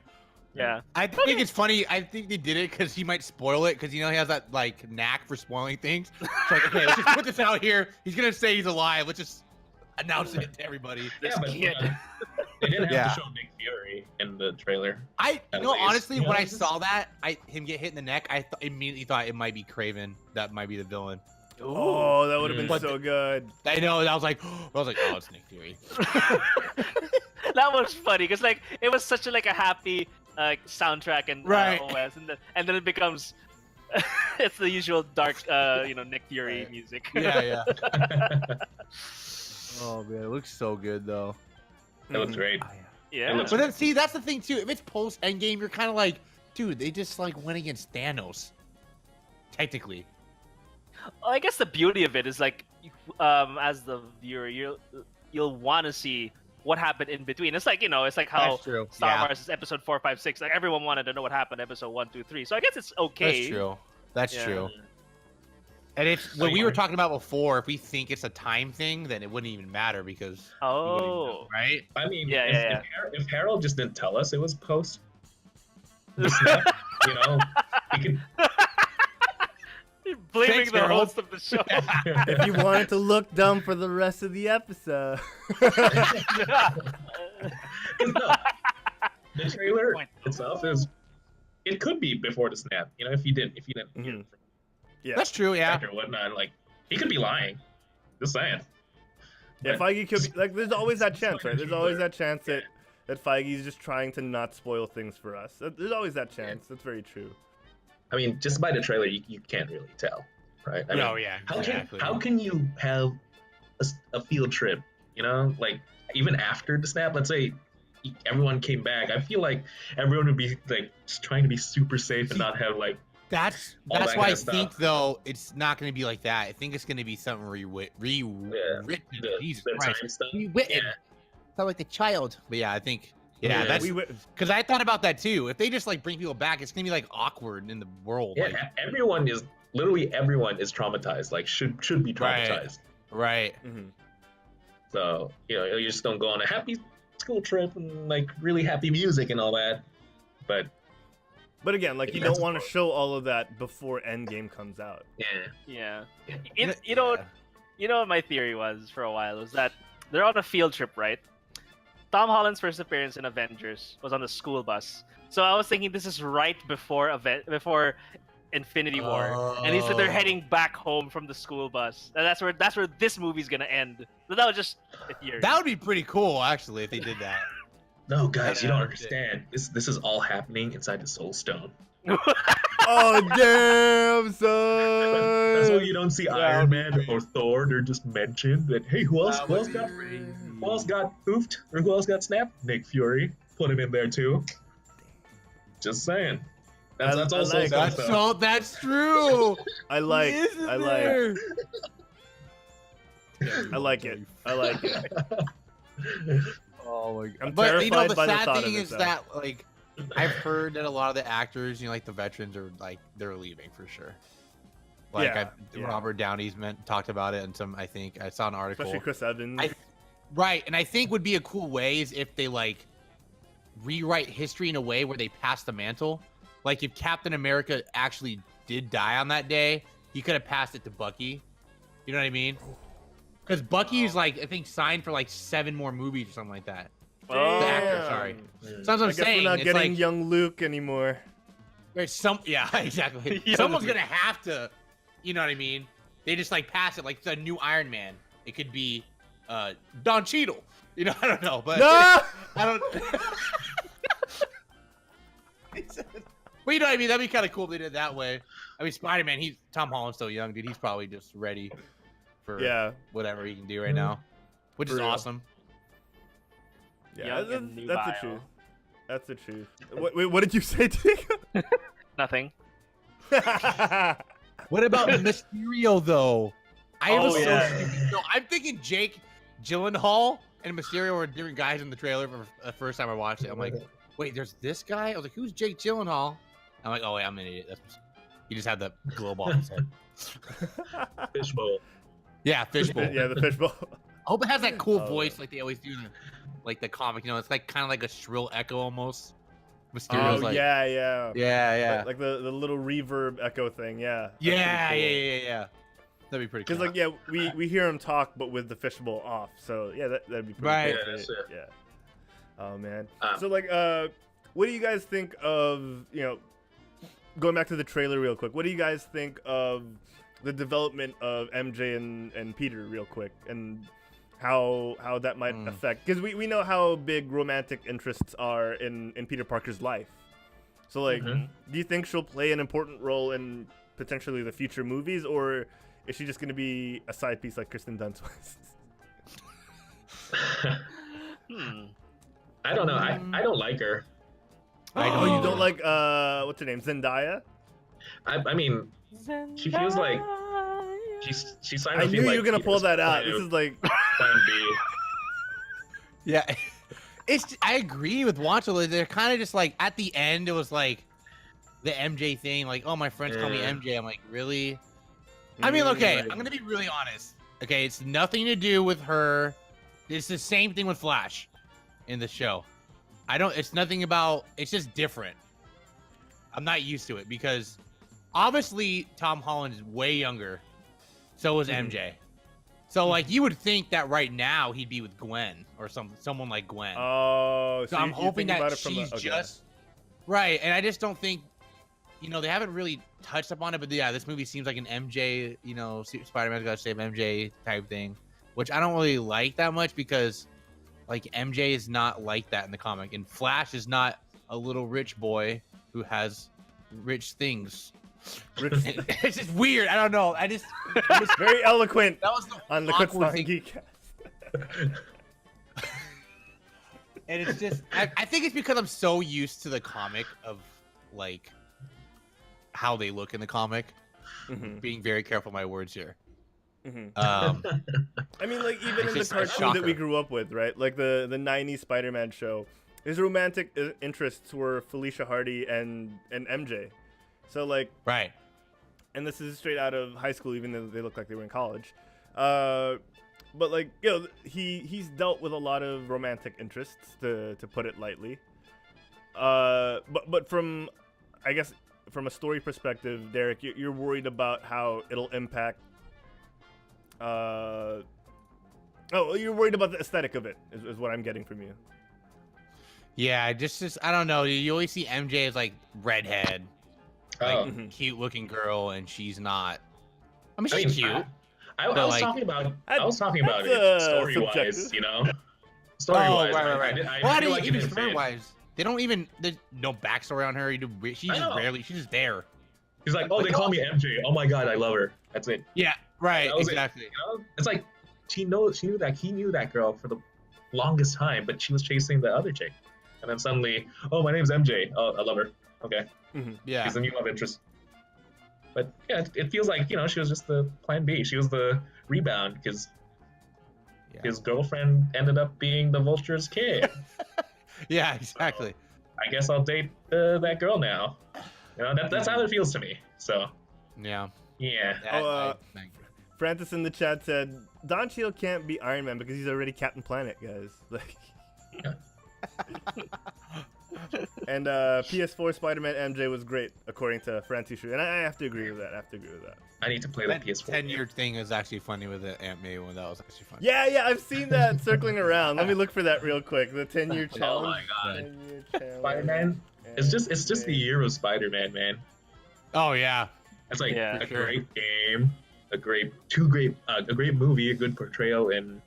Yeah. I think it's funny. I think they did it because he might spoil it because he has that like knack for spoiling things. It's like, okay, let's just put this out here. He's gonna say he's alive. Let's just announce it to everybody. This but, kid. they didn't have Yeah. to show Nick Fury in the trailer. At least, Honestly, you know, when I just- saw that, him get hit in the neck, I immediately thought it might be Kraven. That might be the villain. Oh, that would have been But so good. I know. I was like, oh, it's Nick Fury. That was funny because like it was such a happy soundtrack and Right. OS, and then it becomes it's the usual dark Nick Fury music. Yeah. Oh man, it looks so good though. It looks great. Yeah. looks- But then see, that's the thing too. If it's post Endgame, you're kind of like, dude, they just like went against Thanos. Technically. I guess the beauty of it is like, as the viewer, you'll want to see what happened in between. It's like it's like how That's true. Star Yeah. Wars is episode 4, 5, 6. Like everyone wanted to know what happened in episode 1, 2, 3. So I guess it's okay. That's true. That's Yeah. true. And if what we were talking about before, if we think it's a time thing, then it wouldn't even matter because we wouldn't even know, Oh. right? I mean, Yeah, if Harold just didn't tell us it was post, the snap, he could. Blaming Thanks, the Harold. host of the show. If you wanted to look dumb for the rest of the episode. No, the trailer Point. itself it could be before the snap. If you didn't hear it from Yeah. That's true. Yeah. or whatnot, like he could be lying. Just saying. Yeah, But- Feige could be, like, there's always that chance, right? There's always that chance that Feige's just trying to not spoil things for us. There's always that chance. That's very true. I mean, just by the trailer, you can't really tell, right? I mean, No, yeah, exactly. How can you have a field trip? Like even after the snap, let's say everyone came back. I feel like everyone would be like just trying to be super safe and not have like. That's All that why kind I of stuff. think though it's not going to be like that. I think it's going to be something rewritten. Jesus the Christ. time stuff. Rewritten. Yeah. Sound like the child. But yeah, I think. Yeah, Yeah, that's We because I thought about that too. If they just like bring people back, it's gonna be like awkward in the world. Yeah, Like, everyone is traumatized. Like should be Right. traumatized. right. So you just don't go on a happy school trip and like really happy music and all that. But But again, like, you That's don't want to show all of that before Endgame comes out. yeah, Yeah. You know what my theory was for a while was that they're on a field trip, right? Tom Holland's first appearance in Avengers was on the school bus. So I was thinking this is right before Infinity War, and he said they're heading back home from the school bus, and that's where this movie's gonna end. So that was just a theory. That would be pretty cool actually if they did that. No, guys, you Yeah. don't understand. This is all happening inside the Soul Stone. Oh, damn, son! That's why you don't see Iron Man or Thor. They're just mentioned. That hey, who else got hoofed or who else got snapped? Nick Fury. Put him in there too. Just saying. That's I also like that. That's true. I like it. I like it. Oh my god. I'm But terrified the by the sad thought thing of it, is though. that like I've heard that a lot of the actors, like the veterans, are like they're leaving for sure. Like Yeah. Robert Downey's talked about it, and I think I saw an article. Especially Chris Evans. Right, and I think would be a cool way is if they like rewrite history in a way where they pass the mantle. Like if Captain America actually did die on that day, he could have passed it to Bucky. You know what I mean? Because Bucky is like I think signed for like 7 more movies or something like that. The actor, sorry. So that's what I'm I guess saying. we're not It's getting like, young Luke anymore. there's yeah, exactly. Young Someone's Luke. gonna have to, you know what I mean? They just like pass it like the new Iron Man. It could be Don Cheadle. You know, I don't know, but No! I don't. But you know what I mean? That'd be kind of cool if they did it that way. I mean, Spider-Man, Tom Holland's so young, dude. He's probably just ready for whatever he can do right now, which is For real. awesome. Yeah, Young and that's the nubile. truth. That's the truth. Wait, what did you say, Diego? Nothing. What about Mysterio though? I was Oh, so yeah. stupid. No, I'm thinking Jake Gyllenhaal and Mysterio were different guys in the trailer for the first time I watched it. I'm like, wait, there's this guy? I was like, who's Jake Gyllenhaal? I'm like, oh wait, I'm an idiot. He just had the globe off his head. Fishbowl. Yeah, fishbowl. Yeah, the fishbowl. I hope it has that cool Oh, voice like they always do in the comic. You know, it's like kind of like a shrill echo almost. Mysterio's Oh like, yeah. yeah. Like the little reverb echo thing. Yeah. That's Yeah. pretty That'd be pretty cool. Because we hear him talk, but with the fishbowl off. So yeah, that'd be pretty Right. cool. Yeah, that's it. Yeah. Oh man. Um, So what do you guys think of going back to the trailer real quick? What do you guys think of the development of MJ and Peter real quick, and how that might affect? Because we know how big romantic interests are in Peter Parker's life. So do you think she'll play an important role in potentially the future movies, or is she just going to be a side piece like Kristen Dunst was? I don't know. I don't like her. Oh, you don't like what's her name, Zendaya? I mean, she feels like she's starting I to knew feel you like were gonna pull Peter's that out. plan This is like Plan B. Yeah, I agree with Juancho. They're kind of just like at the end. It was like the MJ thing. Like, oh, my friends call me MJ. I'm like, really? I mean, okay, I'm gonna be really honest. Okay, it's nothing to do with her. It's the same thing with Flash in the show. It's nothing about. It's just different. I'm not used to it because obviously Tom Holland is way younger. So is MJ. So like you would think that right now he'd be with Gwen or someone like Gwen. Oh, so I'm you hoping think about that it from she's okay. just right, and I just don't think, they haven't really touched upon it. But yeah, this movie seems like an MJ, Spider-Man's got to save MJ type thing, which I don't really like that much because like MJ is not like that in the comic, and Flash is not a little rich boy who has rich things. It's just weird. I don't know. It was Very eloquent that was the on the Quit awkward Stalling thing. Geekcast. And it's just, I think it's because I'm so used to the comic of like how they look in the comic. Being very careful with my words here. I mean, like even in the just a cartoon that we shocker. grew up with, right? Like the '90s Spider-Man show, his romantic interests were Felicia Hardy and MJ. So like, right. And this is straight out of high school, even though they look like they were in college. But like, he's dealt with a lot of romantic interests, to put it lightly. But from, I guess, from a story perspective, Derek, you're worried about how it'll impact. You're worried about the aesthetic of it, is what I'm getting from you. Yeah, just I don't know. You always see MJ as like redhead, like cute looking girl, and she's not. I mean, she's cute. I was talking about it that's, story wise, Story wise. Right. Well, how do you even story wise? They don't even. There's no backstory on her. She's just there. He's like, oh, they call me MJ. Oh my god, I love her. That's it. Yeah. Right. That was Exactly. It, It's like he knew that he knew that girl for the longest time, but she was chasing the other chick, and then suddenly, oh, my name's MJ. Oh, I love her. Okay. Yeah. She's a new love interest. But yeah, it feels like she was just the plan B. She was the rebound because his girlfriend ended up being the Vulture's kid. Yeah, exactly. So, I guess I'll date that girl now. That's how it feels to me. So yeah. Francis in the chat said Don Cheadle can't be Iron Man because he's already Captain Planet, guys. Like, And PS4 Spider-Man MJ was great, according to Francie Shu. And I have to agree with that. I need to play the That PS4. 10-year thing is actually funny with the Aunt May one. That was actually funny. Yeah, I've seen that circling around. Let me look for that real quick. The 10-year challenge. Oh my god. 10-year challenge. Spider-Man. It's just the year of Spider-Man, man. Oh yeah. It's like Yeah. a great game, a great movie, a good portrayal in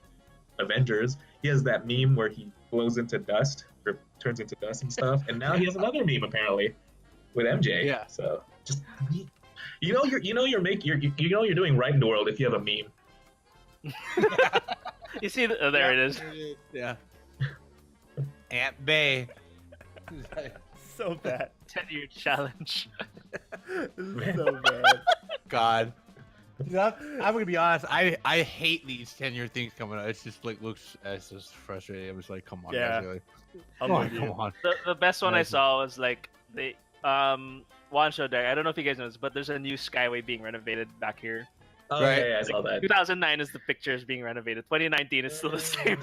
Avengers. He has that meme where he blows into dust or turns into dust and stuff, and now he has another meme apparently with MJ. Yeah. So just you're doing right in the world if you have a meme. You see, there it is. Yeah. Aunt May. So bad. 10-year challenge. This is so bad. God. I'm gonna be honest. I hate these 10-year things coming out. It's just it's just frustrating. I'm just like, come on, Yeah. guys, really. I'm Come with on, you. come on. The best one I saw was like the Juancho there. I don't know if you guys know this, but there's a new Skyway being renovated back here. Oh Right. yeah, I saw that. 2009 is the pictures being renovated. 2019 is still the same.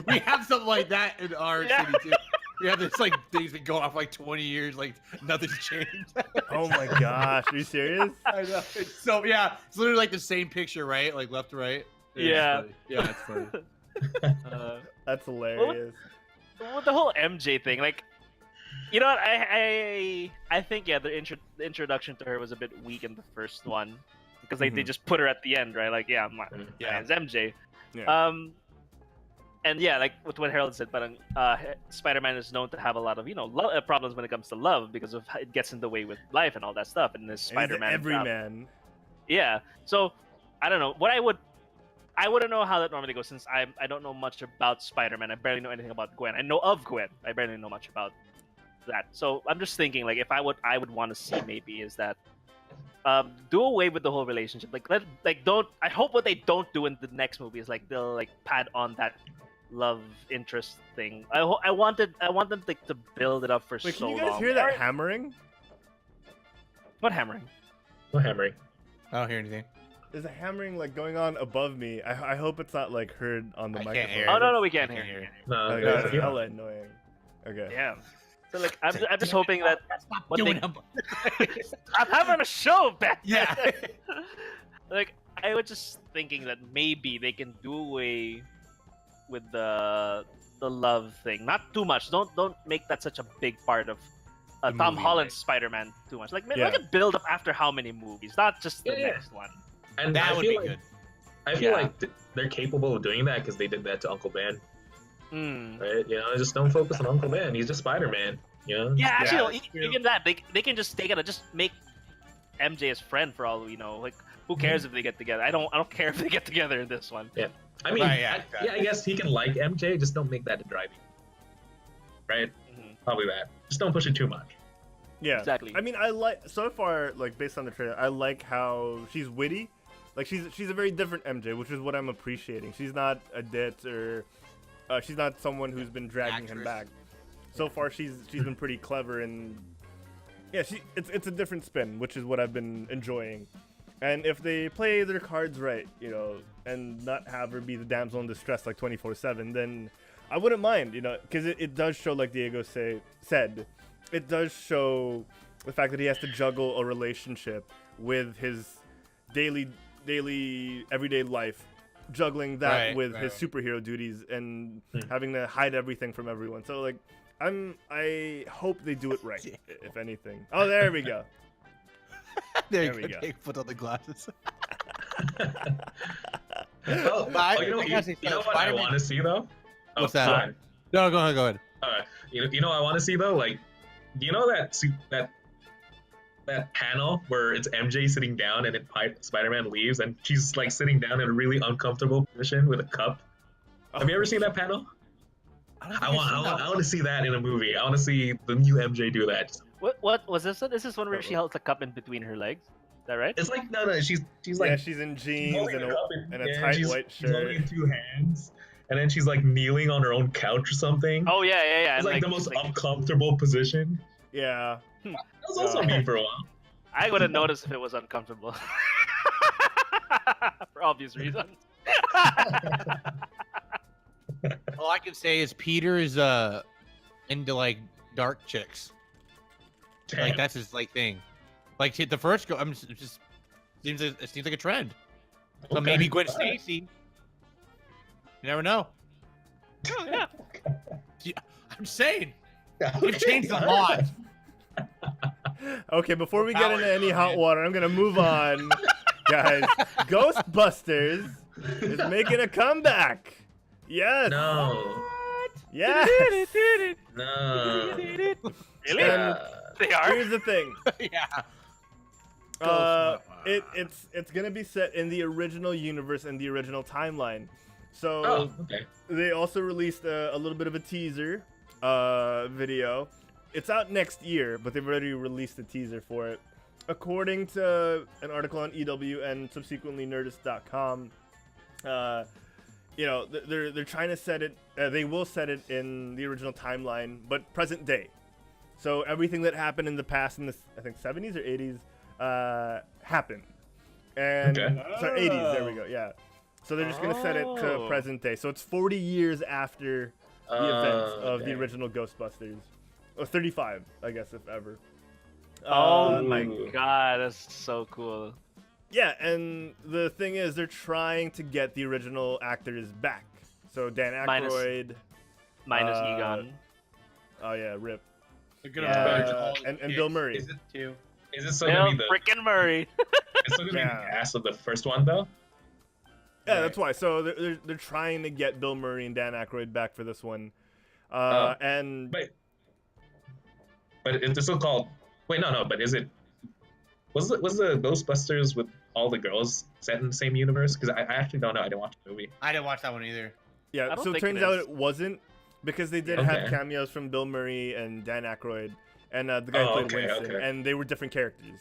We have something like that in our Yeah. city too. We have this like things that go off like 20 years, like nothing's changed. Oh my gosh, are you serious? I know. It's so yeah, it's literally like the same picture, right? Like left to right. Yeah. It's funny. Yeah, it's funny. That's hilarious. With the whole MJ thing, like, you know what? I think yeah, the introduction to her was a bit weak in the first one because like they just put her at the end, right? Like, yeah, it's MJ. Yeah. And yeah, like with what Herald said, but Spider-Man is known to have a lot of problems when it comes to love because of how it gets in the way with life and all that stuff. And this Spider-Man, everyman. yeah. So I don't know what I wouldn't know how that normally goes since I don't know much about Spider-Man. I barely know anything about Gwen. I know of Gwen. I barely know much about that. So I'm just thinking like if I would want to see maybe is that do away with the whole relationship. Don't. I hope what they don't do in the next movie is like they'll like pad on that love interest thing. I want them to build it up for Wait, so can long. you guys hear that hammering? What hammering? No hammering. I don't hear anything. There's a hammering like going on above me. I hope it's not like heard on the I microphone. can't hear Oh it. no, we can't I hear. can't hear it. No, Okay, there's that's a- hella annoying. Okay. Yeah. So like I'm just hoping that what Doing they, them. I'm having a show back. Yeah. Like I was just thinking that maybe they can do away with the love thing. Not too much. Don't make that such a big part of Tom movie, Holland's right? Spider-Man too much. Like Yeah. make it build up after how many movies, not just the Yeah. next one. And That I would feel be like, good. I feel Yeah. like they're capable of doing that because they did that to Uncle Ben, Hmm. right? You know, just don't focus on Uncle Ben. He's just Spider-Man. You know? Yeah, actually, that's true. even that they can just just make MJ his friend for all we know. Like, who cares if they get together? I don't care if they get together in this one. Yeah. I mean, Right, yeah, exactly. I guess he can like MJ. Just don't make that a driving. Right? Mhm. Probably that. Just don't push it too much. Yeah. Exactly. I mean, I like so far, like based on the trailer, I like how she's witty. Like she's a very different MJ, which is what I'm appreciating. She's not a ditz or she's not someone who's been dragging him Actress. back. So far, she's been pretty clever and yeah, it's a different spin, which is what I've been enjoying. And if they play their cards right, you know, and not have her be the damsel in distress like 24/7, then I wouldn't mind, you know, because it does show, like Diego said, it does show the fact that he has to juggle a relationship with his daily everyday life, juggling that Right, with right, his right. superhero duties and having to hide everything from everyone. So like, I hope they do it right, if anything. Oh, there we go. There we you go. go. Put on the glasses. Oh, I- you know, I you, gotta say, you know what I Spider-Man- want to see though? Oh, What's that? go ahead. No, go ahead. You know what I want to see though? Like, do you know that panel where it's MJ sitting down and then Spider-Man leaves and she's like sitting down in a really uncomfortable position with a cup? Have you ever seen that panel? I want to see that in a movie. I want to see the new MJ do that. What was this one? This is one where she held the cup in between her legs. Is that right? It's like no, she's like Yeah, she's in jeans holding and the cup a yeah, tight she's- white she's holding shirt. it in two hands, and then she's like kneeling on her own couch or something. Oh yeah. It's and, like the most uncomfortable position. Yeah. That was also me for a while. I wouldn't notice if it was uncomfortable. For obvious reasons. All I can say is Peter is into like dark chicks. Damn. Like that's his like thing. Like the first go, it seems like a trend. So Okay. maybe Gwen Stacy. You never know. Yeah. I'm saying Okay, they've changed a all lot. right. Okay, before we get into Power any up, hot man. water, I'm gonna move on, guys. Ghostbusters is making a comeback. Yes. No. Yes. No. Really? And They are. here's the thing. Yeah. It's gonna be set in the original universe and the original timeline. So Oh, okay. they also released a little bit of a teaser video. It's out next year, but they've already released a teaser for it. According to an article on EW and subsequently Nerdist.com, they're trying to set it. They will set it in the original timeline, but present day. So everything that happened in the past, in the I think 70s or 80s, happened. And Okay. sorry, 80s. There we go. Yeah. So they're just gonna set it to Oh. present day. So it's 40 years after the events of the dang. original Ghostbusters. Or 35, I guess, if ever. Oh my Ooh. god, that's so cool. Yeah, and the thing is, they're trying to get the original actors back. So Dan Minus- Aykroyd. Minus Uh, Egon. Oh yeah, Rip. They're gonna Yeah. merge all the And kids Bill Murray. Is it too. Is it still gonna Bill be the? frickin' Murray. It's still gonna be Yeah. the cast of the first one though. Yeah, that's why. So they're trying to get Bill Murray and Dan Aykroyd back for this one. And But it's still called. Wait, no. But is it? Was the Ghostbusters with all the girls set in the same universe? Because I actually don't know. I didn't watch the movie. I didn't watch that one either. yeah, I don't so it think turns it out is. it wasn't because they did Okay. have cameos from Bill Murray and Dan Aykroyd and the guy who Oh, played okay, Winston, okay. and they were different characters.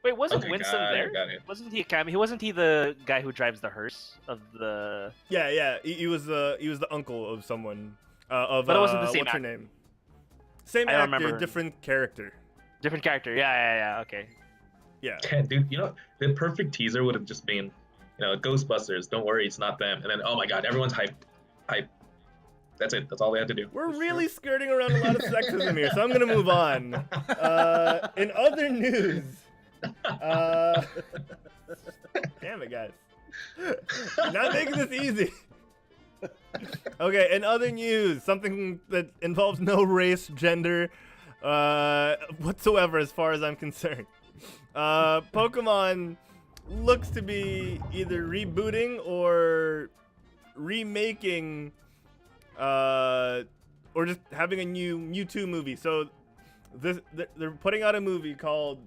Wait, wasn't Okay, Winston got it, there? got it. Wasn't he a cameo? Wasn't he the guy who drives the hearse of the? Yeah, he was the uncle of someone. But it wasn't the same what's her actor. name? Same I don't actor, remember. different character. Different character. Yeah. Okay. Yeah. Dude, the perfect teaser would have just been, Ghostbusters. Don't worry, it's not them. And then, oh my God, everyone's hyped. That's it. That's all they had to do. We're really skirting around a lot of sexism here, so I'm gonna move on. In other news, damn it, guys, you're not making this easy. Okay, in other news, something that involves no race, gender, whatsoever, as far as I'm concerned. Pokemon looks to be either rebooting or remaking. Or just having a new Mewtwo movie. So they're putting out a movie called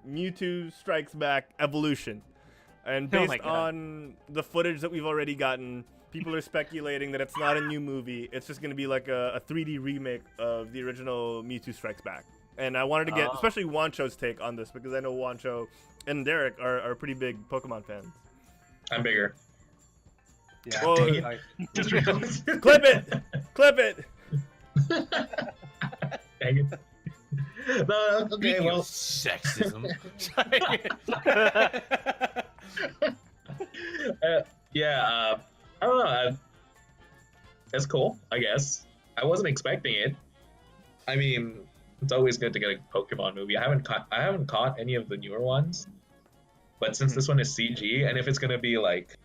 Mewtwo Strikes Back Evolution. And Oh based my God. on the footage that we've already gotten, people are speculating that it's not a new movie. It's just going to be like a 3D remake of the original Mewtwo Strikes Back. And I wanted to get especially Juancho's take on this because I know Juancho and Derek are pretty big Pokemon fans. I'm bigger. Yeah. Well, Dang it. Just realized. clip it! Clip it! Dang it. No, okay, Speaking well, of sexism. I don't know. It's cool, I guess. I wasn't expecting it. I mean, it's always good to get a Pokemon movie. I haven't caught any of the newer ones, but since this one is CG, and if it's gonna be like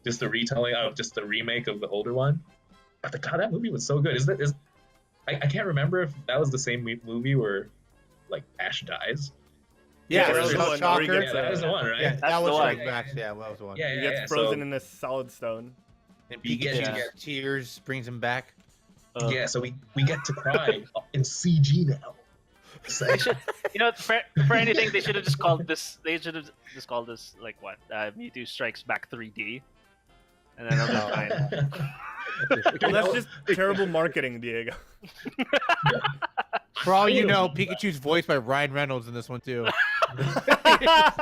just a retelling of just the remake of the older one, but God, that movie was so good. I can't remember if that was the same movie where like Ash dies. Yeah, that's the Shell one where he Shocker. gets, Yeah, that was the one, right? Yeah, That's that the was one. like Max. Yeah, that was the one. Yeah, He yeah, gets yeah. frozen So, in a solid stone. And You get- Pikachu's you get- tears brings him back. yeah, so we get to cry in CG now. So, They should, for anything, they should have just called this. They should have just called this like what? Mewtwo Strikes Back 3D, and then that'll be fine. Well, that's just terrible marketing, Diego. For all you know, Pikachu's voiced by Ryan Reynolds in this one too.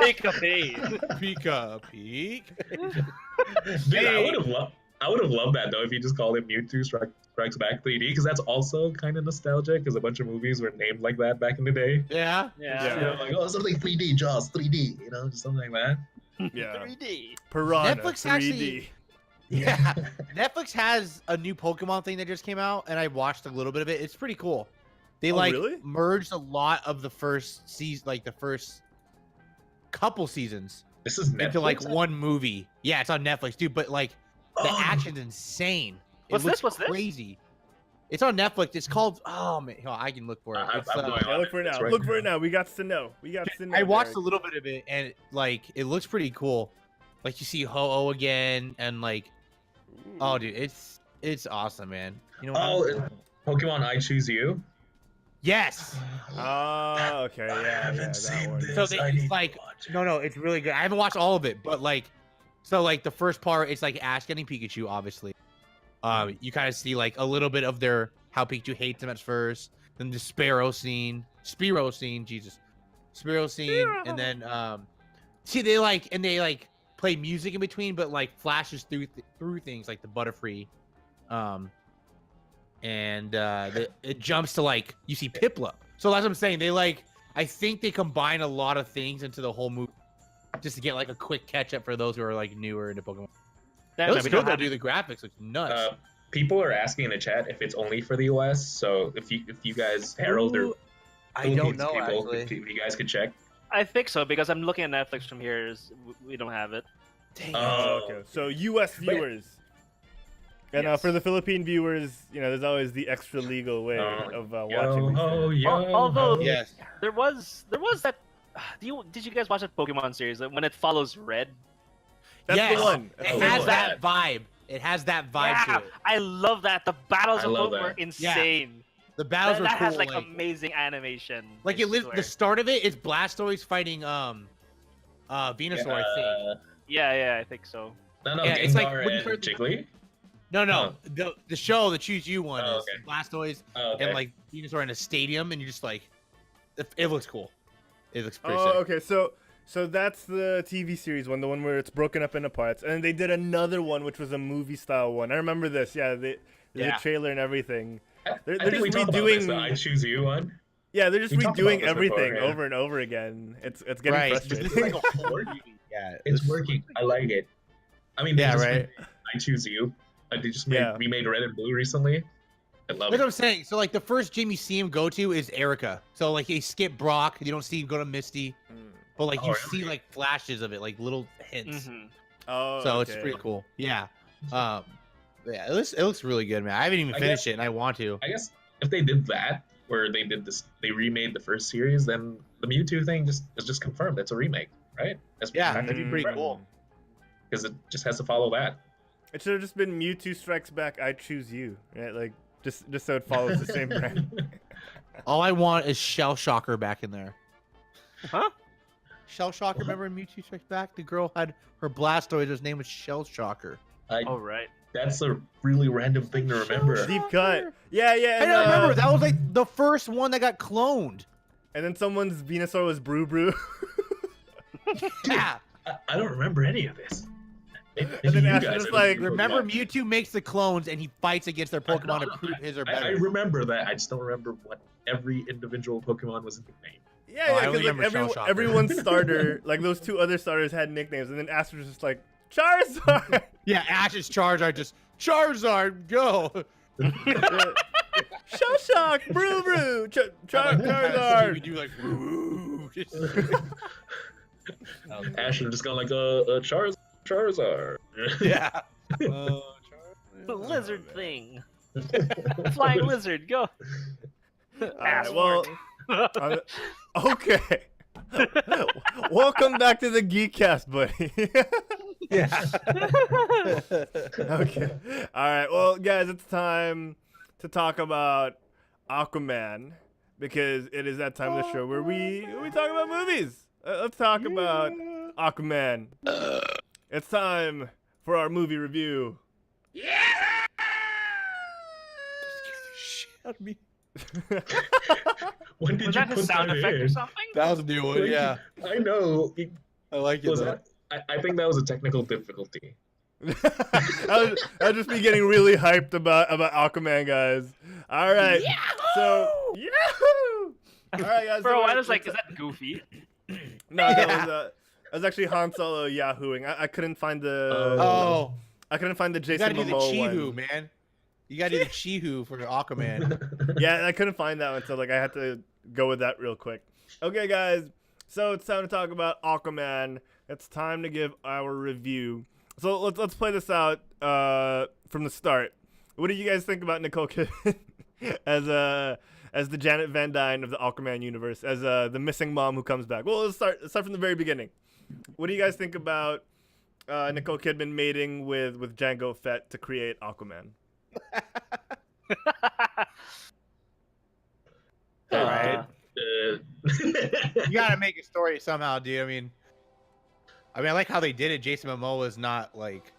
Take a page. Pika, Peek. Dude, I would have loved that though if you just called it Mewtwo Strikes Back 3D, because that's also kind of nostalgic, because a bunch of movies were named like that back in the day. Yeah. Yeah. Like, oh, something 3D, Jaws 3D, just something like that. Yeah. 3D. Piranha Netflix 3D. actually- Yeah. Netflix has a new Pokemon thing that just came out, and I watched a little bit of it. It's pretty cool. They really? merged a lot of the first season, like the first couple seasons, This is Netflix? into like one movie. Yeah, it's on Netflix, dude. But like the action's insane. What's it looks this? What's this? crazy. It's on Netflix. It's called. Oh man, I can look for it. It's, Yeah, look for it now. Right Look for it now. We got to know. I watched Derek. a little bit of it, and it looks pretty cool. Like you see Ho-Oh again, and like, oh dude, it's awesome, man. You know. Oh, Pokemon I Choose You. Yes. Oh, okay. Yeah, that one. So it's like no, it's really good. I haven't watched all of it, but like, so like the first part, it's like Ash getting Pikachu, obviously. You kind of see like a little bit of how Pikachu hates him at first, then the Spearow scene, and then see they play music in between, but like flashes through things like the Butterfree, and it jumps to like you see Piplup. So that's what I'm saying. I think they combine a lot of things into the whole movie just to get like a quick catch up for those who are like newer into Pokemon. Damn, It looks we good don't though, have- dude. The graphics look nuts. People are asking in the chat if it's only for the US. So if you guys, Herald or Ooh, I don't Philippines know people, actually. if you guys could check. I think so because I'm looking at Netflix from here. We don't have it. Dang. Okay. So U.S. viewers. And Yes. for the Philippine viewers, there's always the extra legal way of watching these Yo, things. yo, Although- Yes. There was that. Did you guys watch that Pokemon series when it follows Red? That's Yes. the one. It Oh, has wow. that vibe. It has that vibe Yeah, to it. I love that. The battles I of love Pokemon were that. insane. The battles That are cool. has like amazing animation. like I it lives. swear. The start of it is Blastoise fighting Venusaur, I think. Yeah, I think so. No, Yeah, it's like Gengar when you and start- Jiggly. No. The show, the Choose You one Oh, is okay. Blastoise Oh, okay. and like Venusaur in a stadium, and you're just like, it looks cool. It looks pretty Oh, sick. okay. So that's the TV series one, the one where it's broken up into parts, and they did another one which was a movie style one. I remember this. Yeah, there's Yeah. a trailer and everything. They're I think we just talked about this, redoing. the I Choose You one. Yeah, they're just we talked redoing about this everything before, yeah. over and over again. It's getting Right. frustrating. This is like a horror movie. Yeah. It's working. I like it. I mean, they Yeah, just right. remade I Choose You. They just Yeah. remade Red and Blue recently. I love That's what it. I'm saying. So like the first gym you see him go to is Erica. So like he skip Brock. You don't see him go to Misty, but like Oh, you really? see like flashes of it, like little hints. Mhm. Oh, So it's okay. pretty cool. Yeah. Yeah, it looks really good, man. I haven't even I finished guess- it, and I want to. I guess if they did that, where they did this, they remade the first series, then the Mewtwo thing is just confirmed. It's a remake, right? Yeah, that'd be pretty Mm. cool. Because it just has to follow that. It should have just been Mewtwo Strikes Back. I Choose You. Right? Like just so it follows the same brand. All I want is Shell Shocker back in there. Huh? Shell Shocker, remember in Mewtwo Strikes Back? The girl had her Blastoise, his name was Shell Shocker. Oh right. That's a really random thing to remember. Deep cut. Yeah. I And, don't remember. That was like the first one that got cloned. And then someone's Venusaur was Brew Brew. Yeah. I don't remember any of this. And then Ash was like, Remember, Mewtwo makes the clones and he fights against their Pokemon to prove his are I better. remember that. I just don't remember what every individual Pokemon was nicknamed. Yeah, Oh, I yeah, only because remember Shell like Shocker. everyone's starter, like those two other starters had nicknames, and then Ash was just like Charizard. Yeah, Ash's Charizard just Charizard go. Shell Shock, Brew Brew, We Charizard. do like "Woo," just- Ash would just gone like Charizard. yeah. The lizard thing. Flying lizard, go. Ass well, warning. okay. Welcome back to the Geekcast, buddy. Yeah. Okay. All right. Well, guys, it's time to talk about Aquaman because it is that time of the show where we talk about movies. Let's talk about Aquaman. It's time for our movie review. Shit out of me. When did Was you that put his sound that effect in? or something? That was a new one. Yeah, I know. I like it. Was though. I think that was a technical difficulty. I'll just be getting really hyped about Aquaman, guys. All right. So, yahoo! All right, guys. Bro, so I was like, is that Goofy? No, that was actually Han Solo yahooing. I couldn't find the. Oh, I couldn't find the you Jason gotta do the Momoa Chihu, one. man. You gotta do the Chihu for Aquaman. Yeah, I couldn't find that one, so like I had to go with that real quick. Okay, guys, so it's time to talk about Aquaman. It's time to give our review. So let's play this out from the start. What do you guys think about Nicole Kidman as the Janet Van Dyne of the Aquaman universe, as the missing mom who comes back? Well, let's start from the very beginning. What do you guys think about Nicole Kidman mating with Jango Fett to create Aquaman? All right. You gotta make a story somehow, dude. I mean, I like how they did it. Jason Momoa is not like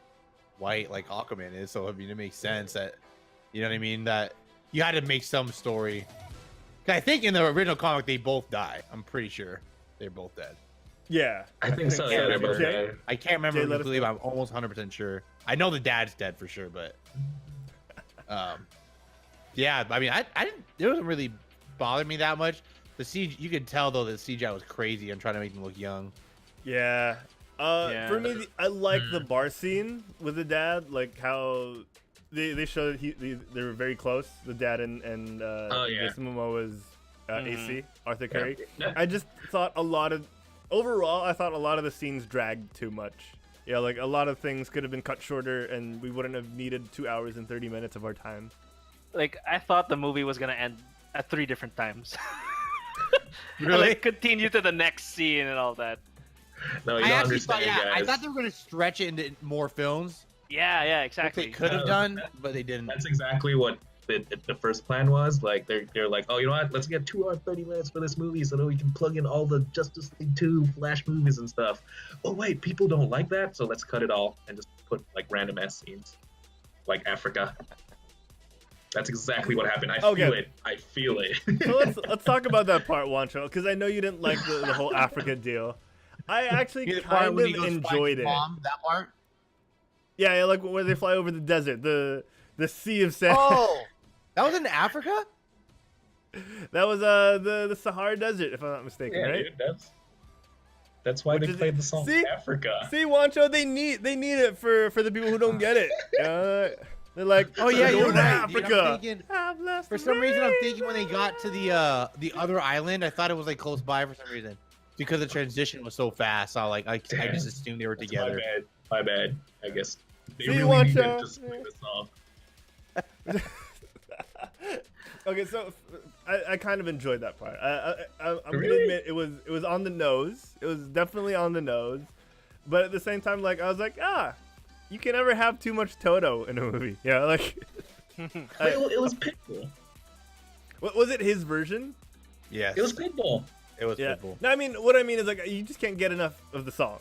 white like Aquaman is, so I mean, it makes sense that, you know what I mean, that you had to make some story. I think in the original comic they both die. I'm pretty sure they're both dead. Yeah, I think so. Yeah, they're both dead. I can't remember. I believe I'm almost 100% sure. I know the dad's dead for sure, but yeah. I mean, I didn't. It doesn't really bother me that much. The CG, you could tell though that CGI was crazy. I'm trying to make them look young. Yeah. For me, I like the bar scene with the dad, like how they showed they were very close, the dad and Jason Momoa's AC, Arthur Curry. Yeah. I just thought overall, I thought a lot of the scenes dragged too much. Yeah, like a lot of things could have been cut shorter, and we wouldn't have needed 2 hours and 30 minutes of our time. Like, I thought the movie was gonna end at 3 different times. Really? Like, continue to the next scene and all that. No, you I don't actually understand, thought, guys. I thought they were gonna stretch it into more films. Yeah, exactly. They could have done, but they didn't. That's exactly what the first plan was. Like they're like, oh, you know what? Let's get 2 hours 30 minutes for this movie so that we can plug in all the Justice League 2 Flash movies and stuff. Oh wait, people don't like that, so let's cut it all and just put like random ass scenes, like Africa. That's exactly what happened. I feel it. So let's talk about that part, Juancho, because I know you didn't like the whole Africa deal. I actually kind of enjoyed it. That part. Yeah, like where they fly over the desert, the sea of sand. Oh, that was in Africa. That was the Sahara Desert, if I'm not mistaken, Yeah, right? dude, that's why they played the song Africa. See, Juancho, they need it for the people who don't get it. They're like, Oh yeah, you're right. Africa. Dude, for some reason, I'm thinking when they got to the other island, I thought it was like close by for some reason, because the transition was so fast. I just assumed they were together. My bad. I guess they See, really needed Juancho. to split this song. Okay, so I kind of enjoyed that part. I'm gonna Really? admit it was on the nose. It was definitely on the nose, but at the same time, like I was like, you can never have too much Toto in a movie. Yeah, like It was Pitbull. what was it? His version? Yes, It was Pitbull. It was Yeah. Pitbull. No, I mean what I mean is like you just can't get enough of the song.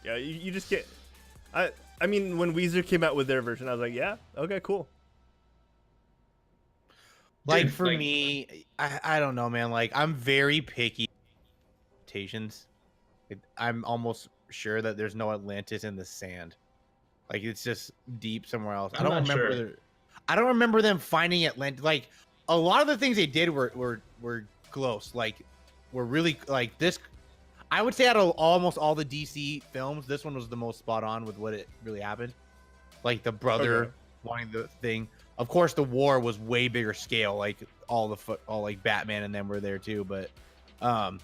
Yeah, you just can't. I mean when Weezer came out with their version, I was like, yeah, okay, cool. Like Dude, for like- me, I don't know, man. Like I'm very picky. I'm almost sure that there's no Atlantis in the sand. Like it's just deep somewhere else. I'm not sure. I don't remember them finding Atlantis. Like a lot of the things they did were close. Like were really like this. I would say out of almost all the DC films, this one was the most spot on with what it really happened. Like the brother wanting the thing. Of course, the war was way bigger scale. Like all like Batman and them were there too. But So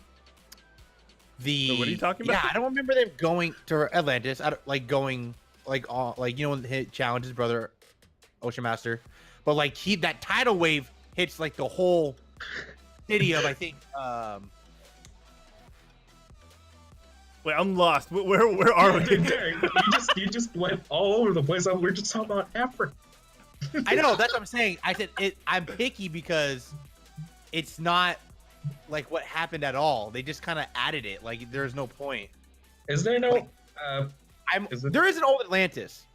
what are you talking about? Yeah, I don't remember them going to Atlantis. Going when he challenged his brother, Ocean Master. But like that tidal wave hits like the whole city of I think. Wait, I'm lost. Where are we? you just went all over the place. We're just talking about Africa. I know, that's what I'm saying. I said I'm picky because it's not like what happened at all. They just kind of added it. Like there's no point. Is there no? There is an old Atlantis.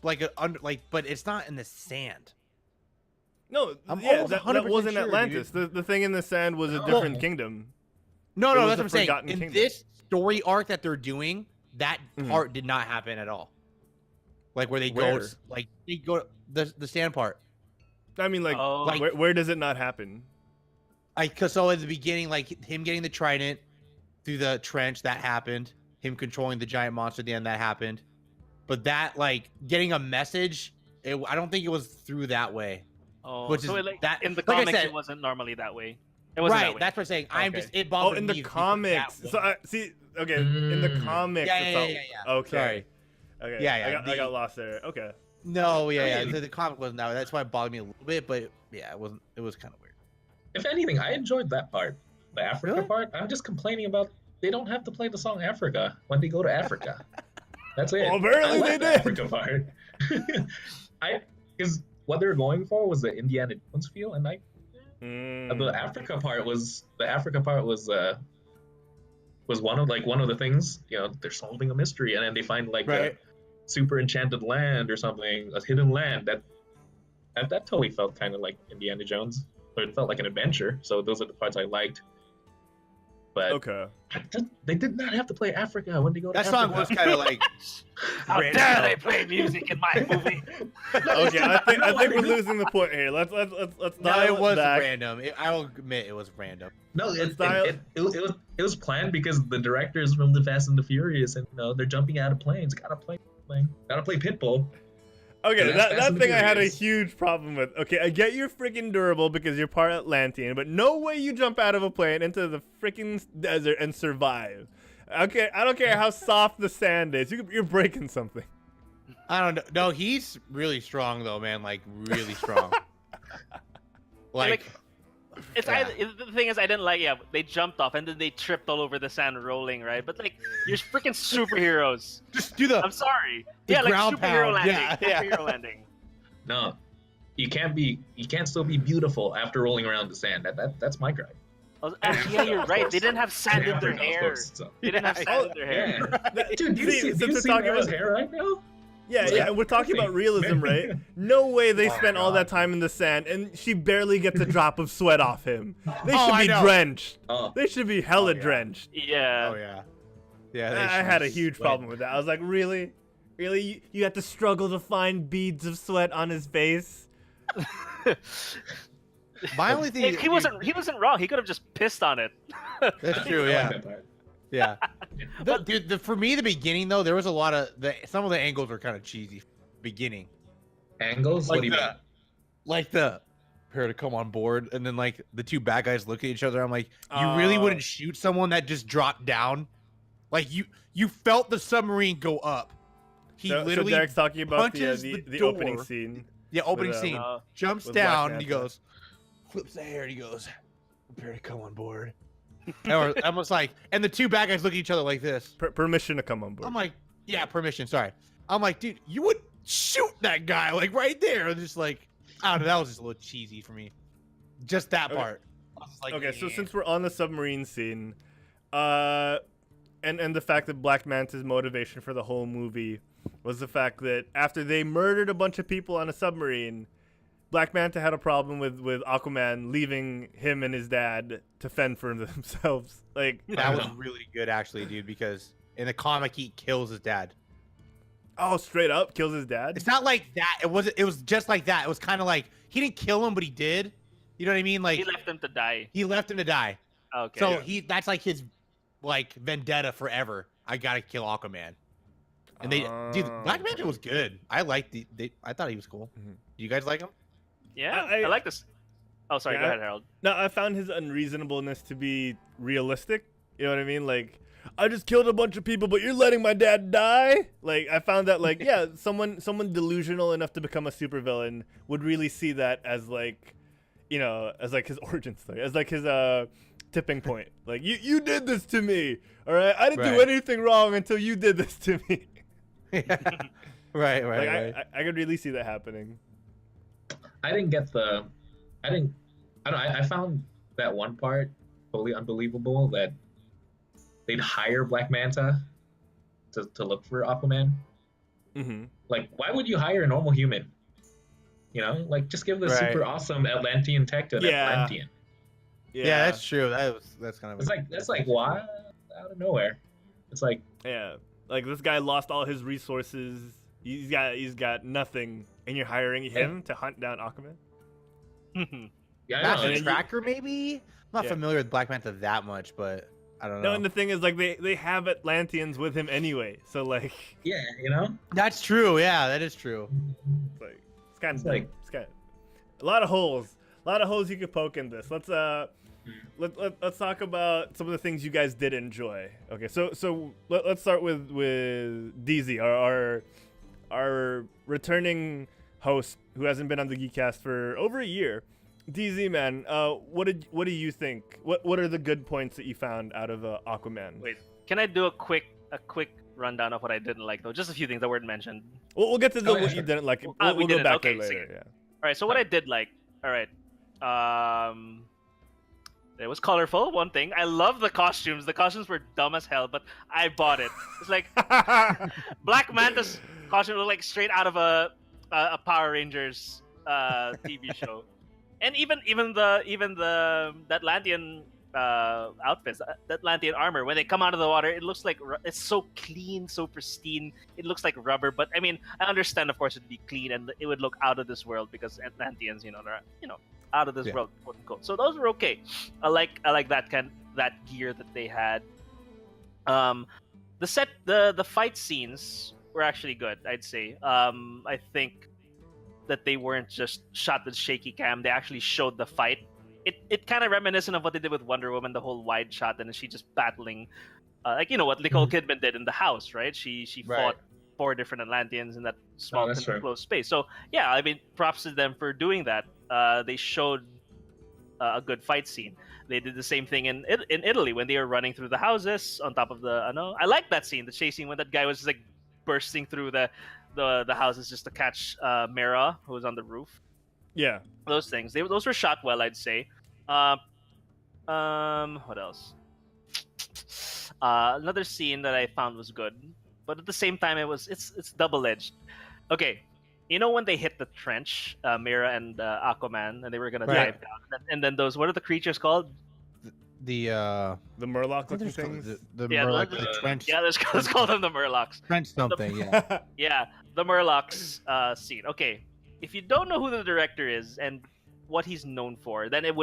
But it's not in the sand. No, I'm yeah, almost that 100% wasn't sure, Atlantis. The thing in the sand was a different kingdom. No, It was that's the what I'm saying. Forgotten In Kingdom. this story arc that they're doing, that part did not happen at all. Like where they go, the sand part. I mean, where does it not happen? So at the beginning, like him getting the trident through the trench, that happened. Him controlling the giant monster at the end, that happened. But that, like, getting a message I don't think it was through that way. Oh, Which so is like that in the like I comics said- it wasn't normally that way. It wasn't that Right, way. that's what I'm saying. I'm Okay. just it Oh, bothered in me the because comics. that So was- see, okay, in the Mm. comics. Yeah, it's yeah, all- yeah, yeah. Okay. Sorry. Okay. Yeah, I got lost there. Okay. No, yeah. Hey. The comic wasn't that way. That's why it bothered me a little bit, but yeah, it wasn't. It was kind of weird. If anything, I enjoyed that part, the Africa Really? part. I'm just complaining about they don't have to play the song Africa when they go to Africa. That's it. Well, apparently I like they the did. Africa part. Because what they were going for was the Indiana Jones feel, and the Africa part was one of the things. You know, they're solving a mystery, and then they find like a super enchanted land or something, a hidden land that totally felt kind of like Indiana Jones, but it felt like an adventure. So those are the parts I liked. But Okay. they did not have to play Africa when they go to That Africa. song was kind of like. How random. dare they play music in my movie? Okay, I think we're losing the point here. Let's No, dial it was back. random. I will admit it was random. No, Let's it dial- was planned because the directors from the Fast and the Furious, and they're jumping out of planes. Gotta play Pitbull. Okay, So that's Fast that and thing I had a Furious. huge problem with. Okay, I get you're freaking durable because you're part Atlantean, but no way you jump out of a plane into the freaking desert and survive. Okay, I don't care how soft the sand is. You're breaking something. I don't know. No, he's really strong though, man. Like really strong. like It's Yeah. the thing is I didn't like they jumped off and then they tripped all over the sand rolling, right? But like you're freaking superheroes. just do the. I'm sorry. The Yeah, like ground superhero pound. landing. Yeah. Superhero landing. No, you can't still be beautiful after rolling around the sand. That's my gripe. Actually, yeah, you're right. They didn't have sand in their Africa, of hair. course, so. They didn't have sand in their hair. Yeah. Dude, do you See, see, since do you we're see talking Mara's about- hair right now? Yeah, It's yeah, like we're talking about perfect. realism, right? No way they spent all God. that time in the sand, and she barely gets a drop of sweat off him. They Oh, should I be know. drenched. Oh, They should be hella yeah. drenched. Yeah. Oh yeah. Yeah. they I should had a be huge sweating. problem with that. I was like, really? Really? You had to struggle to find beads of sweat on his face? My only thing. He wasn't wrong. He could have just pissed on it. That's true. I like Yeah. that part. Yeah. Dude, for me, the beginning though, there was a lot of some of the angles were kind of cheesy. Beginning. Angles? What do you mean? Like the prepare to come on board, and then like the two bad guys look at each other. I'm like, you really wouldn't shoot someone that just dropped down? Like you felt the submarine go up. He So literally Derek's talking about the punches the opening door. scene. opening with, scene uh, jumps with Black down and he Manta. goes, flips the hair and he goes, prepare to come on board. Or almost like, and the two bad guys look at each other like this. Permission to come on board. I'm like, yeah, permission. Sorry. I'm like, dude, you would shoot that guy like right there. Just like, I don't know. That was just a little cheesy for me. Just that Okay. part. I was just like, Okay, so yeah. since we're on the submarine scene, and the fact that Black Manta's motivation for the whole movie was the fact that after they murdered a bunch of people on a submarine, Black Manta had a problem with Aquaman leaving him and his dad to fend for themselves. Like that was really good actually, dude, because in the comic he kills his dad. oh, straight up kills his dad. It's not like that. It was just like that. It was kind of like he didn't kill him, but he did. You know what I mean? Like He left him to die. he left him to die. Okay. So that's like his like vendetta forever. I gotta kill Aquaman. And dude, Black Manta was good. I liked I thought he was cool. Mhm. Do you guys like him? yeah, I- I like this. Oh, sorry. Yeah, Go ahead, Harold. No, I found his unreasonableness to be realistic. You know what I mean? Like, I just killed a bunch of people, but you're letting my dad die? Like, I found that, like, yeah, someone delusional enough to become a supervillain would really see that as, like, you know, as, like, his origin story, as, like, his, tipping point. Like, you did this to me, all right? I didn't do Right. anything wrong until you did this to me. Right, Like, right. I could really see that happening. I didn't get the. I don't. I found that one part totally unbelievable that they'd hire Black Manta to look for Aquaman. Mm-hmm. Like, why would you hire a normal human? You know, like just give the Right. super awesome Atlantean tech to an Yeah. Atlantean. Yeah, that's true. That's kind of It's like that's like why out of nowhere. It's like Yeah, like this guy lost all his resources. He's got nothing, and you're hiring him to hunt down Aquaman. yeah, I Not know. And a then tracker, maybe. I'm not Yeah. familiar with Black Manta that much, but I don't know. No, and the thing is, like they have Atlanteans with him anyway, so like, Yeah, you know. That's true. Yeah, that is true. like It's kind of like a lot of holes. A lot of holes you could poke in this. Let's let's talk about some of the things you guys did enjoy. Okay, so let's start with DZ, our returning host who hasn't been on the Geekcast for over a year. DZ, man, what do you think? What are the good points that you found out of Aquaman? Wait, can I do a quick rundown of what I didn't like though? Just a few things that weren't mentioned. We'll get to what you didn't like. We'll go back to it later. Yeah. All right. So what I did like. All right. It was colorful. One thing. I love the costumes. The costumes were dumb as hell, but I bought it. It's like Black Manta's costume looked like straight out of a Power Rangers TV show, and even the Atlantean outfits, the Atlantean armor, when they come out of the water, it looks like it's so clean, so pristine. It looks like rubber, but I mean, I understand, of course, it'd be clean and it would look out of this world because Atlanteans, they're out of this world, quote unquote. So those were okay. I like that gear that they had. The fight scenes were actually good, I'd say. I think that they weren't just shot with shaky cam. They actually showed the fight. It kind of reminiscent of what they did with Wonder Woman, the whole wide shot, and she just battling, what Nicole Kidman did in The House, right? She fought 4 different Atlanteans in that small closed space. So yeah, I mean, props to them for doing that. They showed a good fight scene. They did the same thing in Italy when they were running through the houses on top of the. I like that scene, the chase scene when that guy was just, like bursting through the houses just to catch Mera, who was on the roof. Yeah, those things. Those were shot well, I'd say. What else? Another scene that I found was good, but at the same time, it's double-edged. Okay, when they hit the trench, Mera and Aquaman, and they were gonna dive down, and then those, what are the creatures called? The Murloc looking things. The Murloc, the trench. Yeah, let's call them the Murlocs. Trench something. Yeah. Yeah, the Murlocs scene. Okay, if you don't know who the director is and what he's known for, then it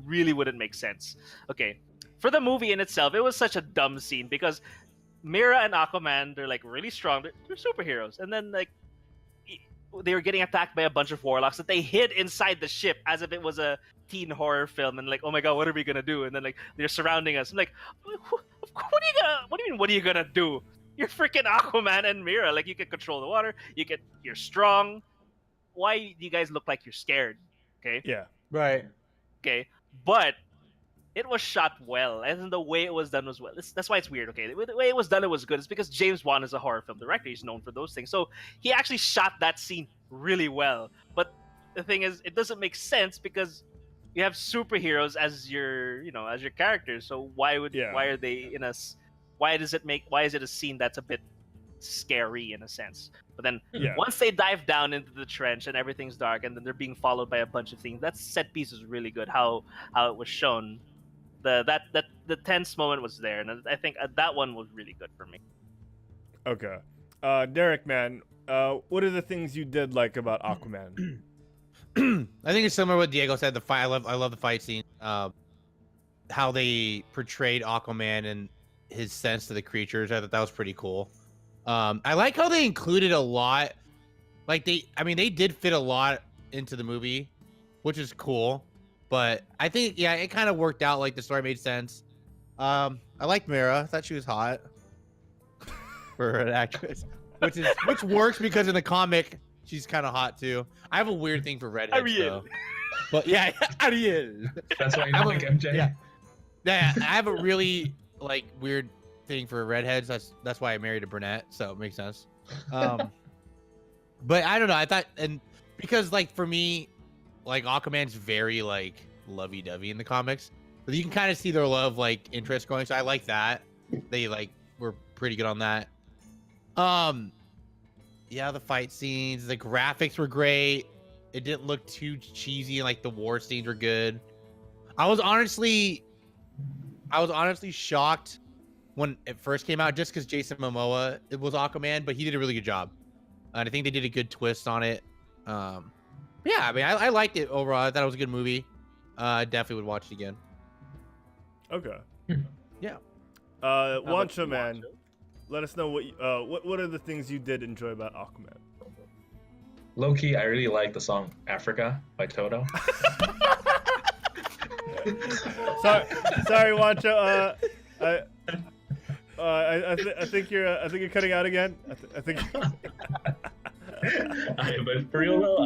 really wouldn't make sense. Okay, for the movie in itself, it was such a dumb scene because Mera and Aquaman, they're like really strong. They're superheroes, and then like they were getting attacked by a bunch of warlocks that they hid inside the ship as if it was a teen horror film, and like, oh my god, what are we gonna do? And then like they're surrounding us. I'm like, what do you mean? What are you gonna do? You're freaking Aquaman and Mera. Like, you can control the water. You're strong. Why do you guys look like you're scared? Okay. Yeah. Right. Okay. But it was shot well, and the way it was done was well. That's why it's weird. Okay, the way it was done, it was good. It's because James Wan is a horror film director. He's known for those things. So he actually shot that scene really well. But the thing is, it doesn't make sense because you have superheroes as your characters. So why are they in a? Why is it a scene that's a bit scary in a sense? But then once they dive down into the trench and everything's dark, and then they're being followed by a bunch of things, that set piece is really good. How it was shown, the tense moment was there, and I think that one was really good for me. Okay, Derek, man, what are the things you did like about Aquaman? I think it's similar to what Diego said. The fight, I love the fight scene. How they portrayed Aquaman and his sense to the creatures. I thought that was pretty cool. I like how they included a lot. Like they did fit a lot into the movie, which is cool. But I think, it kind of worked out. Like, the story made sense. I liked Mera. I thought she was hot for an actress, which works because in the comic she's kind of hot too. I have a weird thing for redheads, though. But yeah, Ariel. That's why you don't like MJ. Yeah, I have a really weird thing for redheads. That's why I married a brunette, so it makes sense. But I don't know. I thought, and because for me, Aquaman's very lovey-dovey in the comics, but you can kind of see their love interest going. So I like that. They were pretty good on that. Yeah, the fight scenes, the graphics were great. It didn't look too cheesy, and the war scenes were good. I was honestly shocked when it first came out, just because Jason Momoa was Aquaman, but he did a really good job, and I think they did a good twist on it. Yeah, I mean, I liked it overall. I thought it was a good movie. I definitely would watch it again. Okay. Yeah. Juancho, man, let us know what are the things you did enjoy about Aquaman. low key, I really like the song "Africa" by Toto. Sorry, Juancho. I think you're cutting out again. I think. But for real though,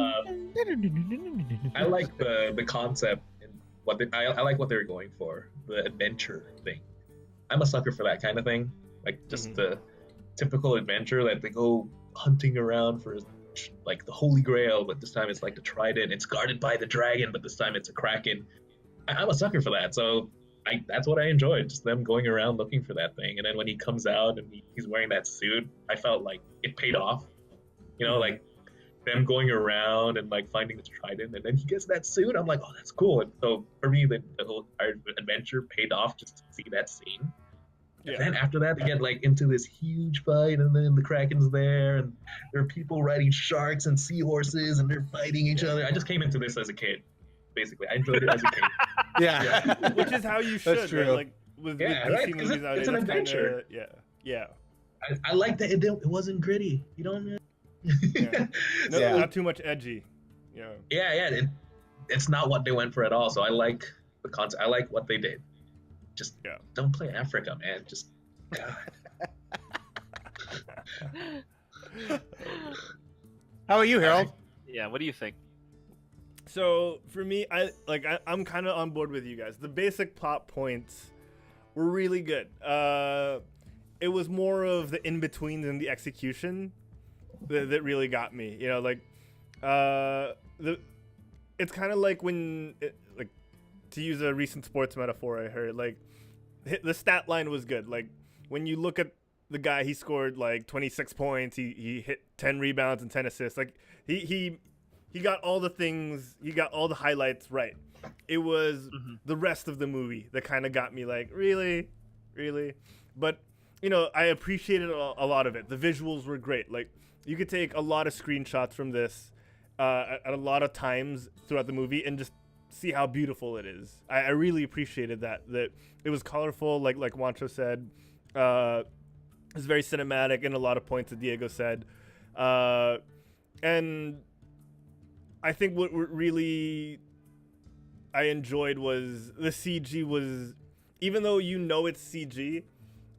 I like the concept and I like what they're going for, the adventure thing. I'm a sucker for that kind of thing, like just the typical adventure that they go hunting around for, like the Holy Grail, but this time it's like the Trident. It's guarded by the dragon, but this time it's a Kraken. I'm a sucker for that, so that's what I enjoyed, just them going around looking for that thing. And then when he comes out and he's wearing that suit, I felt like it paid off. You know, like them going around and like finding the Trident, and then he gets that suit. I'm like, oh, that's cool. And so for me, the whole adventure paid off just to see that scene. And then after that, they get like into this huge fight, and then the Kraken's there, and there are people riding sharks and seahorses, and they're fighting each other. I just came into this as a kid, basically. I enjoyed it as a kid. Yeah. Which is how you should. That's true. Right? Like with right? DC movies It's an adventure. Yeah. I like that it wasn't gritty. You know. Not too much edgy. Yeah. It's not what they went for at all. So I like the concept. I like what they did. Just don't play Africa, man. Just God. How about you, Harold? Yeah, what do you think? So for me, I'm kind of on board with you guys. The basic plot points were really good. It was more of the in-betweens and the execution that really got me. You know, like it's kind of like when to use a recent sports metaphor I heard, like the stat line was good. Like when you look at the guy, he scored like 26 points, he hit 10 rebounds and 10 assists. Like he got all the things, he got all the highlights right. It was the rest of the movie that kind of got me like, really? But you know, I appreciated a lot of it. The visuals were great. Like you could take a lot of screenshots from this at a lot of times throughout the movie and just see how beautiful it is. I really appreciated that it was colorful, like Juancho said. It's very cinematic in a lot of points that Diego said. And I think what really I enjoyed was the CG was, even though you know it's CG,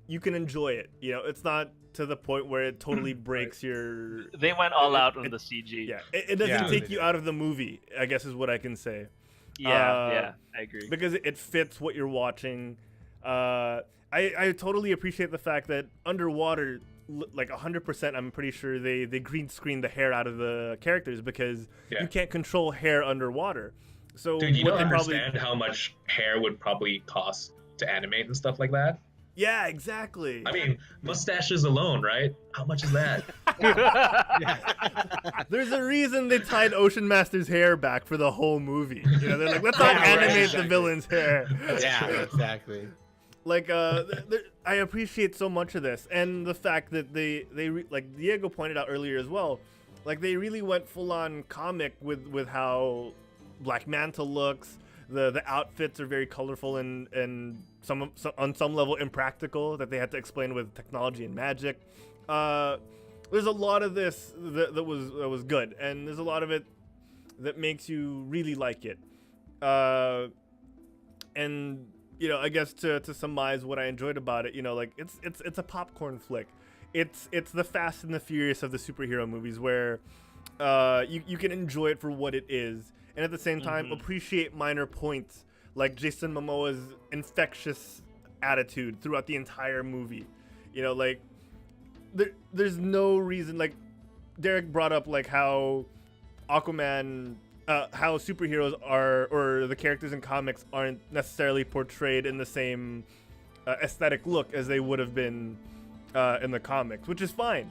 you can enjoy it. You know, it's not to the point where it totally breaks your... They went all out on the CG. Yeah, it doesn't take you out of the movie, I guess is what I can say. I agree. Because it fits what you're watching. I totally appreciate the fact that underwater, like 100%, I'm pretty sure they green screen the hair out of the characters because you can't control hair underwater. So dude, you don't understand how much hair would probably cost to animate and stuff like that. Yeah, exactly. I mean, mustaches alone, right? How much is that? There's a reason they tied Ocean Master's hair back for the whole movie. You know, they're like, let's not animate the villain's hair. Yeah, exactly. Like, I appreciate so much of this, and the fact that they like Diego pointed out earlier as well, like they really went full on comic with how Black Manta looks. The outfits are very colorful and on some level impractical that they had to explain with technology and magic. There's a lot of this that was good, and there's a lot of it that makes you really like it. And you know, I guess to surmise what I enjoyed about it, you know, like it's a popcorn flick. It's the Fast and the Furious of the superhero movies where you can enjoy it for what it is, and at the same time appreciate minor points like Jason Momoa's infectious attitude throughout the entire movie. You know, like there's no reason, like Derek brought up like how Aquaman, how superheroes are, or the characters in comics aren't necessarily portrayed in the same aesthetic look as they would have been in the comics, which is fine.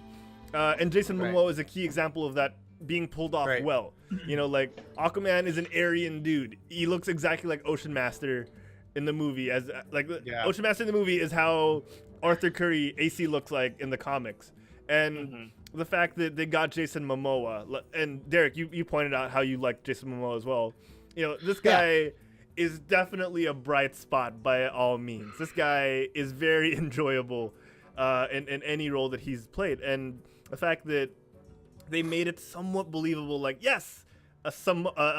And Jason Momoa is a key example of that being pulled off well. You know, like Aquaman is an Aryan dude. He looks exactly like Ocean Master in the movie. As like Ocean Master in the movie is how Arthur Curry AC looks like in the comics. And the fact that they got Jason Momoa, and Derek, you pointed out how you like Jason Momoa as well. You know, this guy is definitely a bright spot by all means. This guy is very enjoyable in any role that he's played. And the fact that they made it somewhat believable. Like, yes, a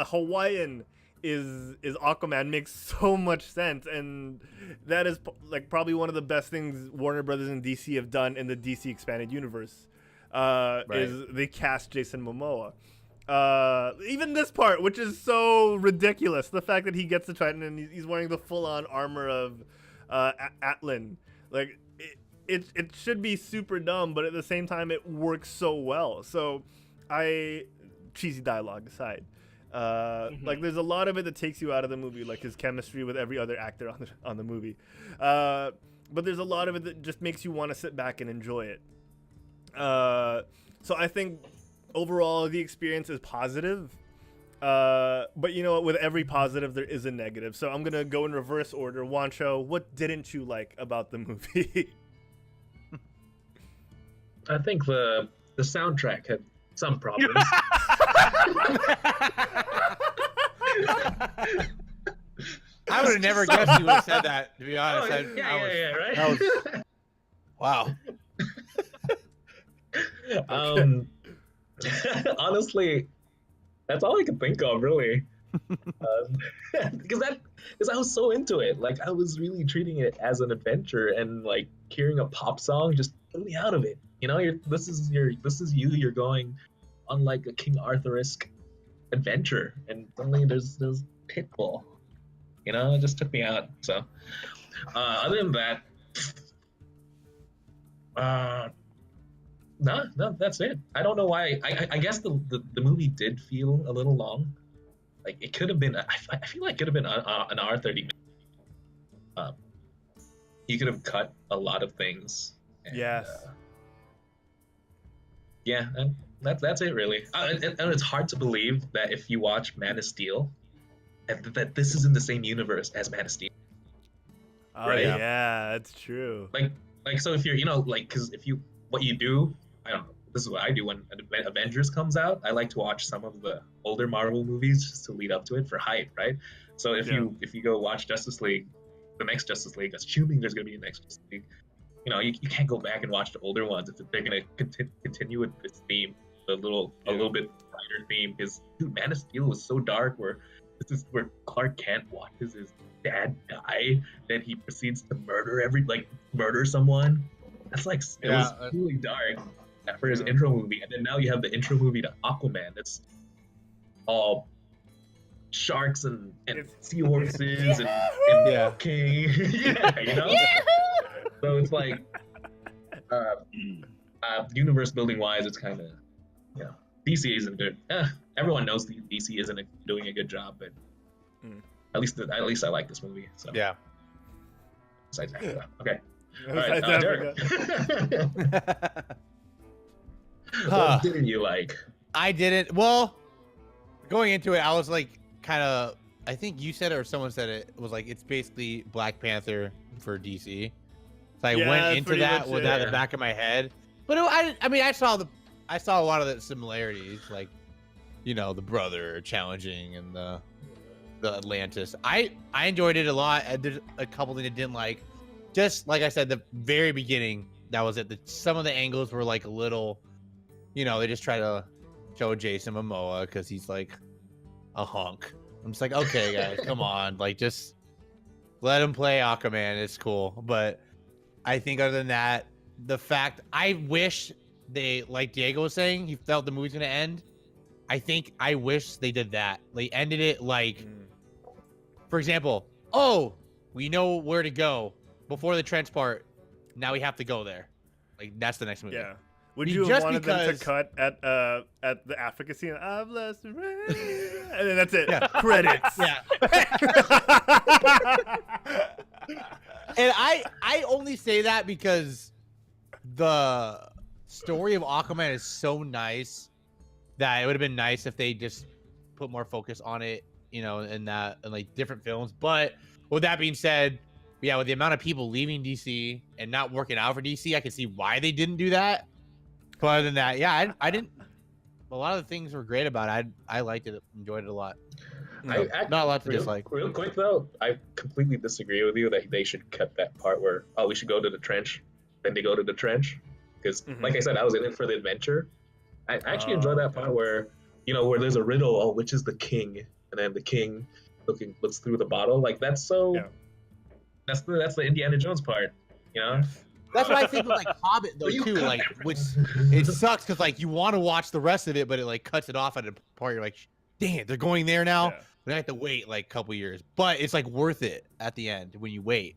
Hawaiian is Aquaman makes so much sense, and that is like probably one of the best things Warner Brothers and DC have done in the DC expanded universe. Is they cast Jason Momoa. Even this part, which is so ridiculous, the fact that he gets the Trident and he's wearing the full-on armor of Atlan, like it should be super dumb, but at the same time it works so well. So cheesy dialogue aside, like there's a lot of it that takes you out of the movie, like his chemistry with every other actor on the movie, but there's a lot of it that just makes you want to sit back and enjoy it. So I think overall the experience is positive, but you know what, with every positive there is a negative, so I'm gonna go in reverse order. Juancho, what didn't you like about the movie? I think the soundtrack had some problems. I would have never guessed you would have said that, to be honest. Right? That was, wow. Honestly, that's all I could think of, really. Because I was so into it. Like, I was really treating it as an adventure, and like hearing a pop song just threw me out of it. You know, this is you. You're going on like a King Arthur-esque adventure, and suddenly there's Pitbull. You know, it just took me out. So, other than that, no, that's it. I don't know why. I guess the movie did feel a little long. Like, it could have been. I feel like it could have been an hour 30 minutes. You could have cut a lot of things. And, Yes. Yeah, and that's it really. And it's hard to believe that if you watch Man of Steel, that this is in the same universe as Man of Steel. Oh, right? Yeah, that's true. Like so if you're, you know, like, because what you do, I don't know, this is what I do when Avengers comes out. I like to watch some of the older Marvel movies just to lead up to it for hype, right? So if you go watch Justice League, the next Justice League, assuming there's going to be a next Justice League, you know, you can't go back and watch the older ones if they're going to continue with this theme, a little bit brighter theme. Because Man of Steel was so dark, where Clark Kent watches his dad die, then he proceeds to murder someone. That's like, it was really dark for his intro movie, and then now you have the intro movie to Aquaman. That's all sharks and seahorses and king. You know. So it's like, universe building wise, it's kind of, you know, DC isn't good. Everyone knows DC isn't doing a good job, but at least I like this movie. So yeah. Besides Africa. Okay. Besides Africa. What didn't you like? I didn't. Well, going into it, I was like, kind of. I think you said it or someone said it was like, it's basically Black Panther for DC. So I went into that with that in the back of my head, but I saw a lot of the similarities, like, you know, the brother challenging and the Atlantis. I enjoyed it a lot. I did a couple things I didn't like. Just like I said, the very beginning, that was it. Some of the angles were like a little, you know, they just try to show Jason Momoa because he's like a hunk. I'm just like, okay, guys, come on, like, just let him play Aquaman. It's cool, but I think other than that, the fact, I wish they, like Diego was saying, he felt the movie's gonna end. I wish they did that. They ended it like, for example, we know where to go before the trench part. Now we have to go there. Like, that's the next movie. Yeah. Would you have wanted them to cut at the Africa scene? I've lost the rain, and then that's it. Yeah. Credits. Yeah. And I only say that because the story of Aquaman is so nice that it would have been nice if they just put more focus on it, you know, in like different films. But with that being said, yeah, with the amount of people leaving DC and not working out for DC, I can see why they didn't do that. But other than that, yeah, I didn't. A lot of the things were great about it. I liked it, enjoyed it a lot. Not a lot to dislike. Real quick though, I completely disagree with you that they should cut that part where, we should go to the trench, then they go to the trench, because like I said, I was in it for the adventure, I actually enjoy that part where, where there's a riddle. Oh, which is the king? And then the king looks through the bottle. Like that's so. Yeah. That's the Indiana Jones part. That's what I think with like Hobbit though too. Like, which it sucks because like you want to watch the rest of it, but it like cuts it off at a part. You're like, dang it, they're going there now. Yeah. We have to wait like a couple years, but it's like worth it at the end when you wait.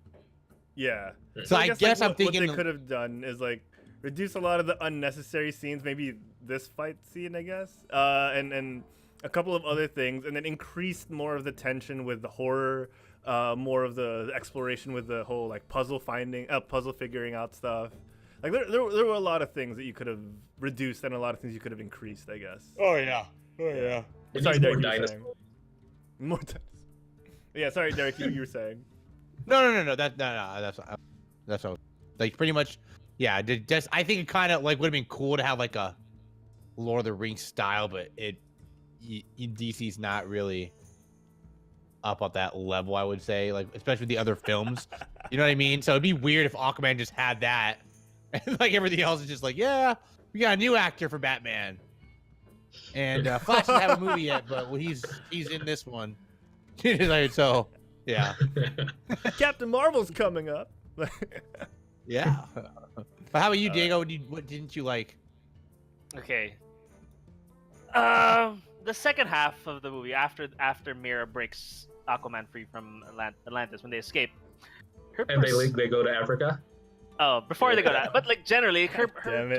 Yeah. So I guess I'm thinking what they could have done is like reduce a lot of the unnecessary scenes, maybe this fight scene, I guess, and a couple of other things, and then increase more of the tension with the horror, more of the exploration with the whole like puzzle figuring out stuff. Like there were a lot of things that you could have reduced and a lot of things you could have increased, I guess. Oh yeah. Sorry, Derek, more you were saying. More dinosaurs. Yeah, sorry, Derek, you were saying. No. That's all. Like pretty much, yeah. Just I think it kind of like would have been cool to have like a Lord of the Rings style, but DC's not really up at that level. I would say, like especially with the other films. You know what I mean? So it'd be weird if Aquaman just had that, and like everything else is just like, yeah, we got a new actor for Batman, and Flash doesn't have a movie yet, but he's in this one. So. Yeah. Captain Marvel's coming up. Yeah. But how about you, Diego? What didn't you like? Okay. The second half of the movie, after Mira breaks Aquaman free from Atlantis when they escape, and they go to Africa. Oh, before they go to, but like generally, her Damn it.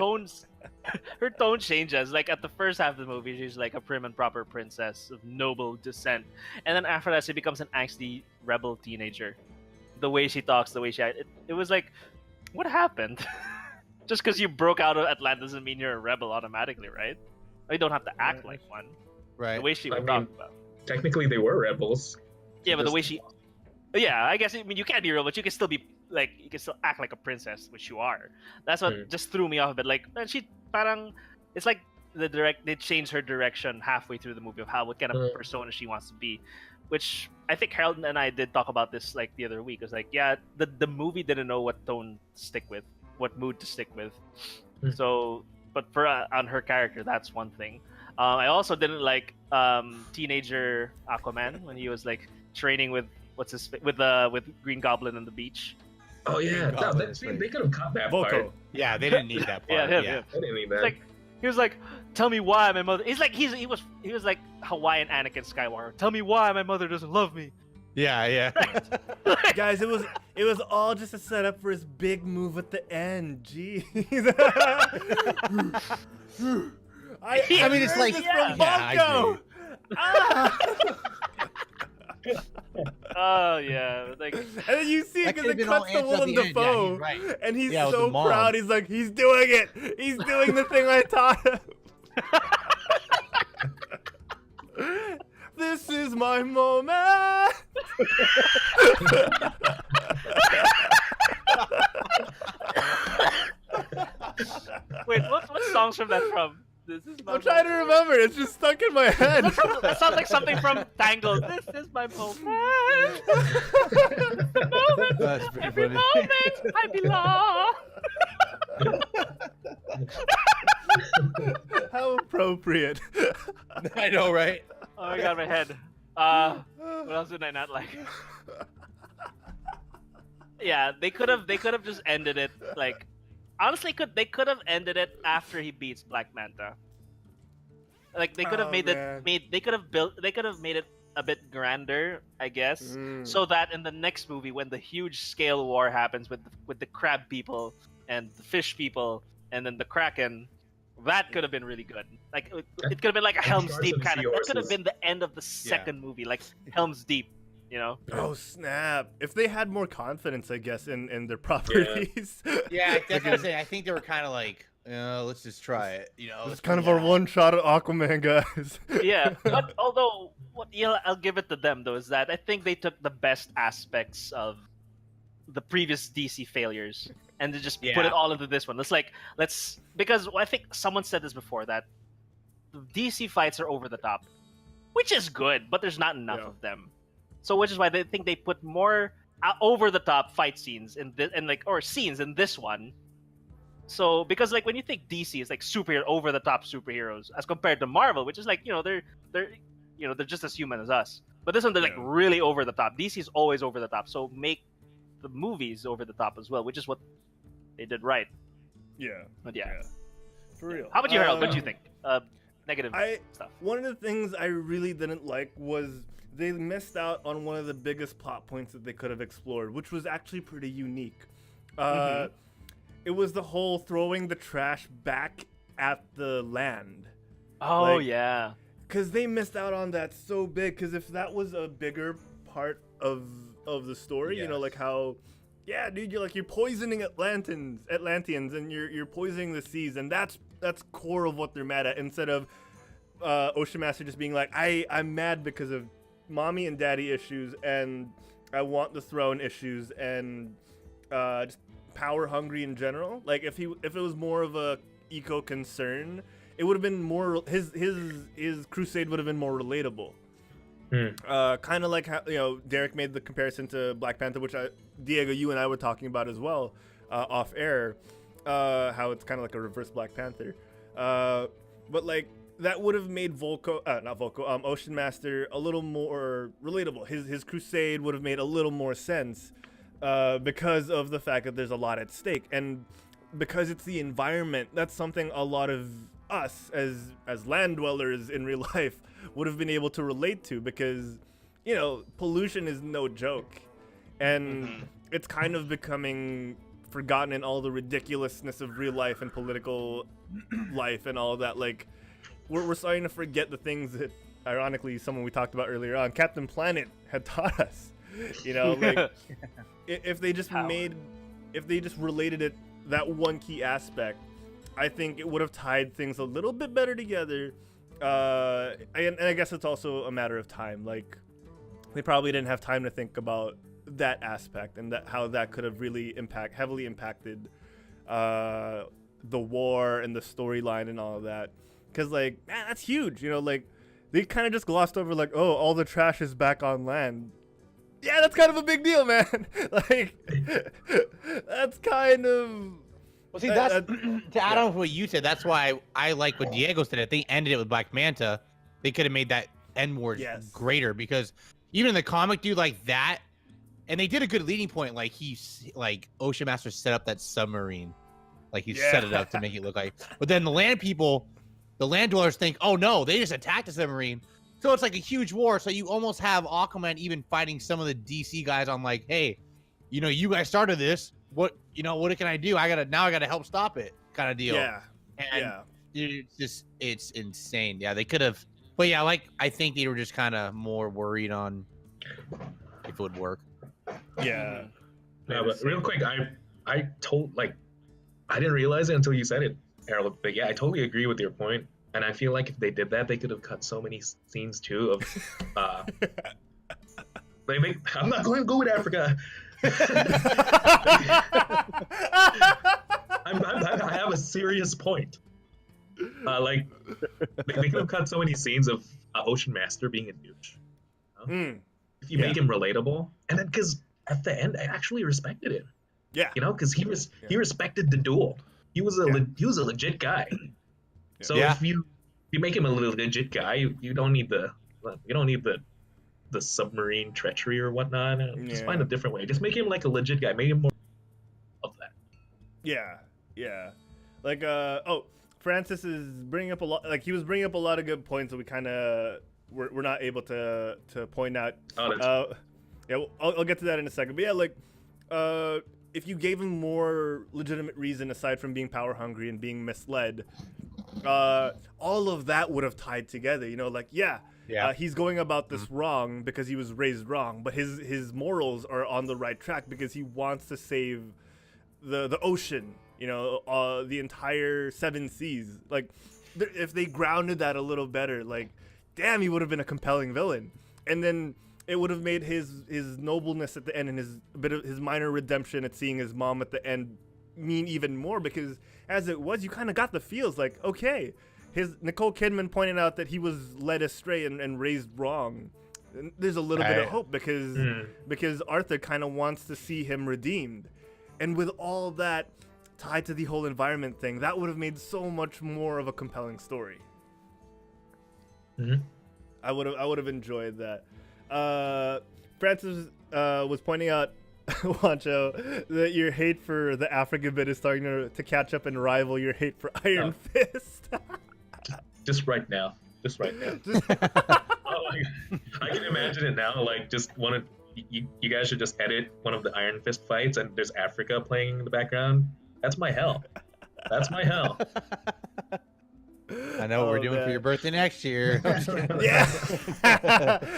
her tone changes. Like at the first half of the movie, she's like a prim and proper princess of noble descent, and then after that, she becomes an angsty rebel teenager. The way she talks, the way it was like, what happened? Just because you broke out of Atlantis doesn't mean you're a rebel automatically, right? You don't have to act like one. Right. The way she was I mean, talking about. Technically, they were rebels. Yeah, but the way she. Yeah, I guess. I mean, you can't be real, but you can still be like, you can still act like a princess, which you are. That's what just threw me off a bit. Like, she parang, it's like they changed her direction halfway through the movie of what kind of persona she wants to be, which I think Harold and I did talk about this like the other week. It was like, yeah, the movie didn't know what tone to stick with, what mood to stick with. So, but for on her character, that's one thing. I also didn't like teenager Aquaman when he was like training with with Green Goblin on the beach. Oh yeah, they could have cut that part. Yeah, they didn't need that part. Yeah. They didn't need that. Like he was like, "Tell me why my mother." He's like he was like Hawaiian Anakin Skywalker. Tell me why my mother doesn't love me. Yeah. Guys, it was all just a setup for his big move at the end. Jeez. I mean, it's like from Bongo. Oh yeah, like, and then you see it because it cuts to Willem Dafoe, Dafoe, right. and he's Yeah, with so the mom. proud. He's like, he's doing it. He's doing the thing I taught him. This is my moment. wait, what song's from that from? This is my I'm trying to remember. It's just stuck in my head. That sounds like something from Tangled. This is my moment. That's pretty Every funny. moment I belong. How appropriate. I know, right? Oh my god, my head. What else did I not like? Yeah, they could have just ended it like. Honestly, they could have ended it after he beats Black Manta. Like they could have made they could have made it a bit grander, I guess, so that in the next movie when the huge scale war happens with the crab people and the fish people and then the Kraken, that could have been really good. Like it could have been like a Helm's Deep kind of. That could have been the end of the second movie, like Helm's Deep. You know? Oh snap! If they had more confidence, I guess, in their properties. Yeah, that's what I'm saying. I think they were kind of like, let's just try it. You know, it's kind of our one shot at Aquaman, guys. Yeah, but although I'll give it to them though is that I think they took the best aspects of the previous DC failures and they just put it all into this one. Because I think someone said this before that the DC fights are over the top, which is good, but there's not enough of them. So which is why they think they put more over the top fight scenes in this, or scenes in this one, So because like when you think DC, it's like super over the top superheroes as compared to Marvel, which is like they're they're just as human as us. But this one they're like really over the top. DC is always over the top, so make the movies over the top as well, which is what they did right. Yeah. But yeah. For real. How about you, Harold? What do you think? Negative stuff. One of the things I really didn't like was they missed out on one of the biggest plot points that they could have explored, which was actually pretty unique. It was the whole throwing the trash back at the land. Oh, yeah. Because they missed out on that so big. Because if that was a bigger part of the story, you know, like how, yeah, dude, you're poisoning Atlanteans, and you're poisoning the seas, and that's core of what they're mad at. Instead of Ocean Master just being like, I'm mad because of mommy and daddy issues, and I want the throne issues, and just power hungry in general. Like if it was more of a eco concern, it would have been more his crusade would have been more relatable. Kind of like how Derek made the comparison to Black Panther, which Diego, you and I were talking about as well off air. How it's kind of like a reverse Black Panther, but like that would have made Ocean Master a little more relatable. His crusade would have made a little more sense because of the fact that there's a lot at stake, and because it's the environment. That's something a lot of us as land dwellers in real life would have been able to relate to, because pollution is no joke, and it's kind of becoming forgotten in all the ridiculousness of real life and political life and all of that. Like we're starting to forget the things that, ironically, someone we talked about earlier on, Captain Planet, had taught us. Like if they just related it, that one key aspect, I think it would have tied things a little bit better together. And I guess it's also a matter of time. Like they probably didn't have time to think about that aspect, and how that could have really heavily impacted the war and the storyline and all of that. Because like, man, that's huge. Like they kind of just glossed over like, oh, all the trash is back on land. Yeah, that's kind of a big deal, man. Like that's kind of. Well, see, that's to add on to what you said. That's why I like what Diego said. If they ended it with Black Manta, they could have made that end word greater, because even in the comic, dude, like that. And they did a good leading point. Like Ocean Master set up that submarine, like he set it up to make it look like. But then the land dwellers think, oh no, they just attacked the submarine. So it's like a huge war. So you almost have Aquaman even fighting some of the DC guys on like, hey, you guys started this. What can I do? I gotta help stop it, kind of deal. Yeah. And it's insane. Yeah, they could have. But yeah, I think they were just kind of more worried on if it would work. Yeah. No, but real quick, I didn't realize it until you said it, Harold. But yeah, I totally agree with your point, and I feel like if they did that, they could have cut so many scenes too of. I'm not going to go with Africa. I have a serious point. They could have cut so many scenes of Ocean Master being a douche. If you make him relatable, and then because at the end I actually respected him. Yeah, because he respected the duel. He was a legit guy. So if you make him a legit guy, you don't need the submarine treachery or whatnot. Just find a different way. Just make him like a legit guy. Make him more of that. Yeah. Like Francis is bringing up a lot. Like he was bringing up a lot of good points that we kind of we're not able to point out. I'll get to that in a second. But yeah, like if you gave him more legitimate reason aside from being power hungry and being misled, all of that would have tied together. He's going about this wrong because he was raised wrong, but his morals are on the right track because he wants to save the ocean, the entire 7 seas. Like, if they grounded that a little better, like, damn, he would have been a compelling villain. And then it would have made his nobleness at the end and his minor redemption at seeing his mom at the end mean even more, because as it was, you kind of got the feels like, okay, Nicole Kidman pointed out that he was led astray and raised wrong. And there's a little bit of hope because Arthur kind of wants to see him redeemed. And with all that, tied to the whole environment thing, that would have made so much more of a compelling story. Mhm. I would have enjoyed that. Francis was pointing out, Juancho, that your hate for the African bit is starting to catch up and rival your hate for Iron Fist. Just right now. Oh my God. I can imagine it now. Like, just one of you guys should just edit one of the Iron Fist fights, and there's Africa playing in the background. That's my hell. That's my hell. I know what we're doing for your birthday next year. Yeah.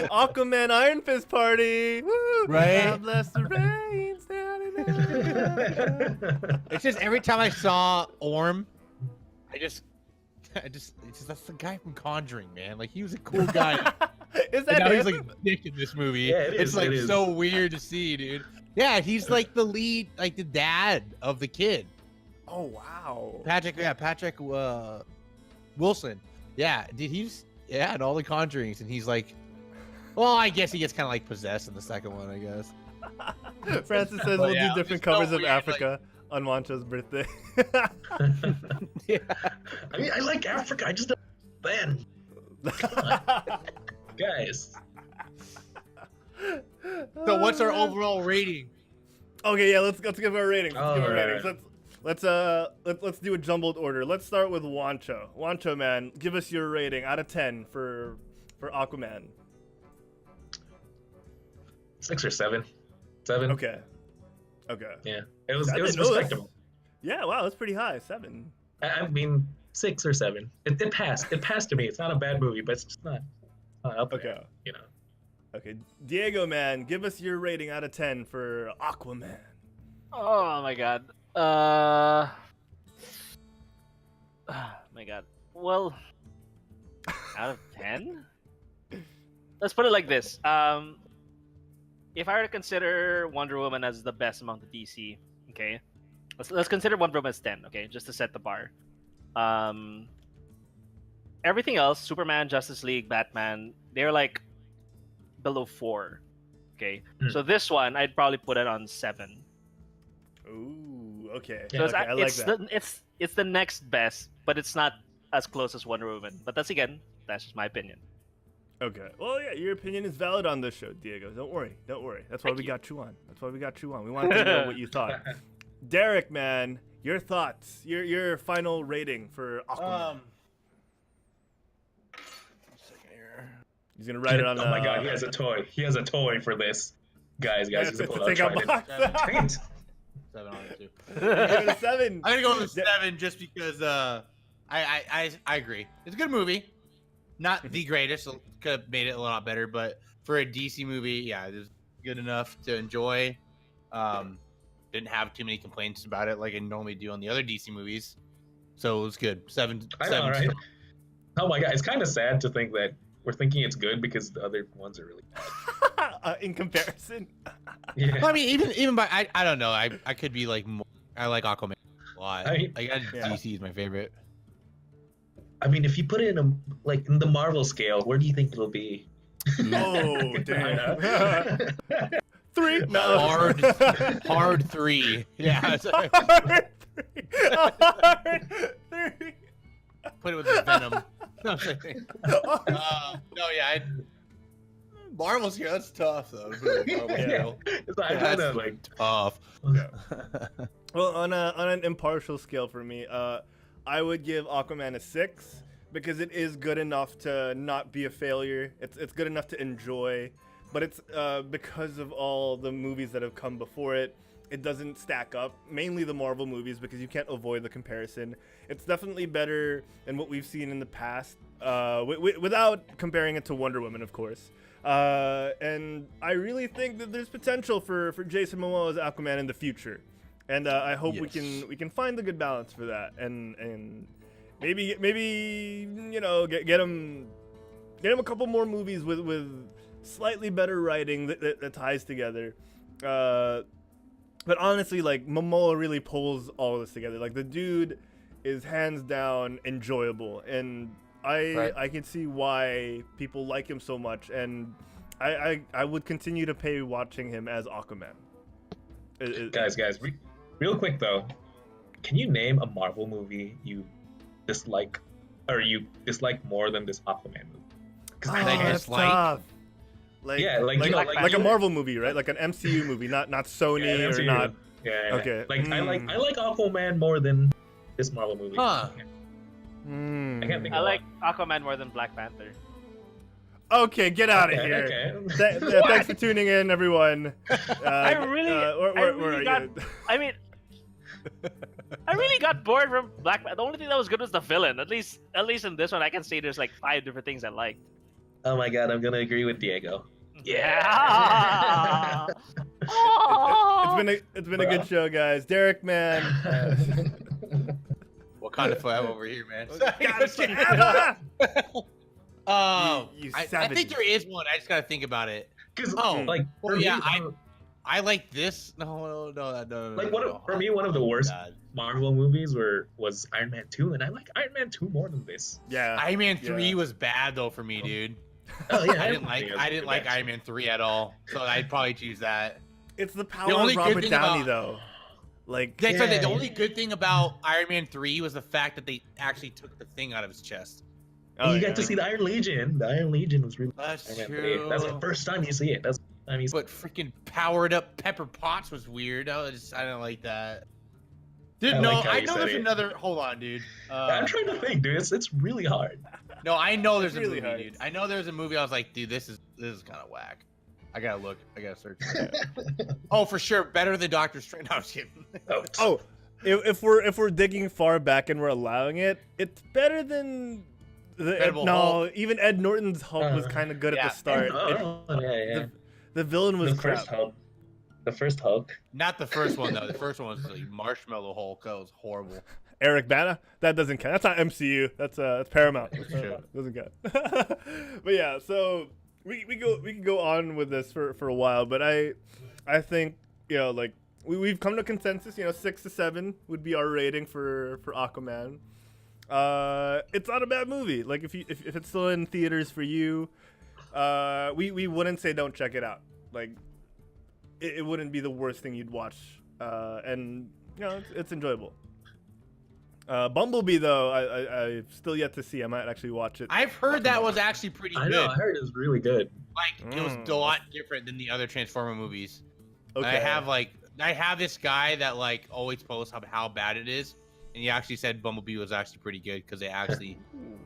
Aquaman Iron Fist party. Woo! Right? God bless the rains down in Africa. It's just every time I saw Orm, it's just that's the guy from Conjuring, man. Like, he was a cool guy. Is And that now him? he's like a dick in this movie. Yeah, it it's is, like it is. so weird to see, dude. Yeah, he's like the lead, like the dad of the kid. Oh wow. Patrick Wilson. Yeah, dude, he's in all the Conjurings, and he's like, well, I guess he gets kind of like possessed in the second one, I guess. Francis says But we'll yeah, do different it's so covers of weird, Africa on Juancho's birthday. Yeah. I mean, I like Africa. I just don't. Man, guys. So what's our overall rating? Okay, yeah, let's give our ratings. Let's give our Alright. ratings. Let's do a jumbled order. Let's start with Juancho. Juancho, man, give us your rating out of 10 for Aquaman. 6 or 7. 7. Okay. Yeah, it was 7? Oh, that's- respectable. Yeah, wow, that's pretty high. 7. I mean, 6 or 7. It passed. It passed to me. It's not a bad movie, but it's just not up there, Okay. you know. Okay, Diego, man, give us your rating out of 10 for Aquaman. Oh my god. Oh my god. Well, out of 10? Let's put it like this. If I were to consider Wonder Woman as the best among the DC, okay, let's consider Wonder Woman as 10, okay, just to set the bar. Everything else, Superman, Justice League, Batman, they're like below 4. Okay, so this one I'd probably put it on 7. Ooh, okay. Yeah, Okay, I like it's that. it's the next best, but it's not as close as Wonder Woman. But that's just my opinion. Okay. Well, yeah, your opinion is valid on this show, Diego. Don't worry. That's why Thank we you. got you on. We wanted to know what you thought. Derek, man, your thoughts, your final rating for Aquaman. He's gonna write it on. Oh my god, he has a toy. He has a toy for this. Guys, Yeah, he's to gonna pull take out out Trident. box. Dang it. 7 on it too. Give it a 7. I'm gonna go with 7 just because I agree. It's a good movie. Not the greatest. Could have made it a lot better, but for a DC movie, yeah, it was good enough to enjoy. Didn't have too many complaints about it like I normally do on the other DC movies. So it was good. 7. I know, right? Oh my god, it's kind of sad to think that we're thinking it's good because the other ones are really bad. In comparison. Yeah. Well, I mean, even by I don't know. I could be like more. I like Aquaman a lot. I mean, DC is my favorite. I mean, if you put it in in the Marvel scale, where do you think it'll be? Oh, I damn. know. 3. No. Hard 3. Yeah. Hard 3. Hard 3. Put it with the Venom. No, yeah. Marvel's here. That's tough though. Yeah. It's like, I know, like tough. Well, on an impartial scale for me, I would give Aquaman a 6 because it is good enough to not be a failure. It's good enough to enjoy, but it's because of all the movies that have come before it, it doesn't stack up. Mainly the Marvel movies because you can't avoid the comparison. It's definitely better than what we've seen in the past, without comparing it to Wonder Woman, of course. And I really think that there's potential for Jason Momoa as Aquaman in the future. And I hope we can find the good balance for that, and maybe you know get him a couple more movies with slightly better writing that ties together. But honestly, like Momoa really pulls all of this together. Like the dude is hands down enjoyable, and I can see why people like him so much, and I would continue to pay watching him as Aquaman. guys, real quick though, can you name a Marvel movie you dislike, or you dislike more than this Aquaman movie? Because that's tough. Like, yeah, like, you know, like a Marvel movie, right? Like an MCU movie, not Sony Yeah, or MCU. not. Yeah. Okay. Like I like Aquaman more than this Marvel movie. Huh. I can't think I of like Aquaman more than Black Panther. Okay, get out of Okay, here. okay. Thanks for tuning in, everyone. I really got. I mean, I really got bored from Black Panther. The only thing that was good was the villain. At least in this one, I can say there's like 5 different things I liked. Oh my god, I'm gonna agree with Diego. Yeah. It's been a good show, guys. Derek, man. Wakanda forever over here, man. You I savage. think there is one. I just gotta think about it. Because like, for well, me, yeah, I like this. No. like for me, one of the worst Marvel movies was Iron Man 2, and I like Iron Man 2 more than this. Yeah. Iron Man 3 was bad though for me, dude. Oh yeah, I didn't like Iron Man 3 at all, so I'd probably choose that. It's the power only of good Robert thing Downey, about- though. Like, Yeah, so the only good thing about Iron Man 3 was the fact that they actually took the thing out of his chest. And you got to see the Iron Legion. The Iron Legion was really. That's Iron Man true. 3. That's the first time you see it. That's the first time you see But freaking powered up Pepper Potts was weird. I don't like that. Dude, I no, like how I you know said there's it. another. Hold on, dude. I'm trying to think, dude. It's really hard. No, I know there's a really movie, hard. dude. I know there's a movie. I was like, dude, this is kind of whack. I gotta look. I gotta search. Oh, for sure, better than Doctor Strange. No, I'm just kidding. Oh, if we're digging far back and we're allowing it, it's better than Incredible no. Hulk. Even Ed Norton's Hulk was kind of good at the start. Yeah. The villain was The crap. first Hulk. The first Hulk. Not the first one though. The first one was like Marshmallow Hulk. That was horrible. Eric Bana, that doesn't count. That's not MCU. That's Paramount. That's true. Doesn't count. But yeah, so we can go on with this for a while, but I think, you know, like we've come to consensus. You know, 6 to 7 would be our rating for Aquaman. It's not a bad movie. Like if it's still in theaters for you, we wouldn't say don't check it out. Like it wouldn't be the worst thing you'd watch, and you know it's enjoyable. Bumblebee though, I've still yet to see. I might actually watch it. I've heard that was actually pretty good. I know. I heard it was really good. Like it was a lot different than the other Transformer movies. Okay. I have this guy that like always posts how bad it is, and he actually said Bumblebee was actually pretty good because it actually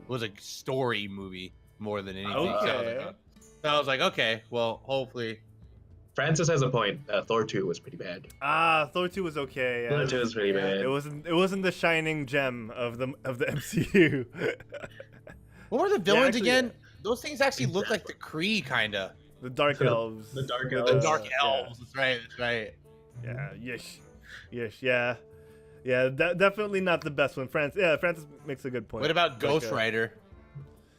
was a story movie more than anything. Okay. So I was like, okay, well, hopefully. Francis has a point. Thor 2 was pretty bad. Thor 2 was okay. Thor 2 was pretty bad. It wasn't the shining gem of the MCU. What were the villains actually, again? Those things actually look like the Kree, kinda. The Dark Elves. The Dark The Elves. Dark Elves. That's right. That's right. Yeah. Yes. Yeah. Yeah. Definitely not the best one. Francis makes a good point. What about Like, Ghost Rider?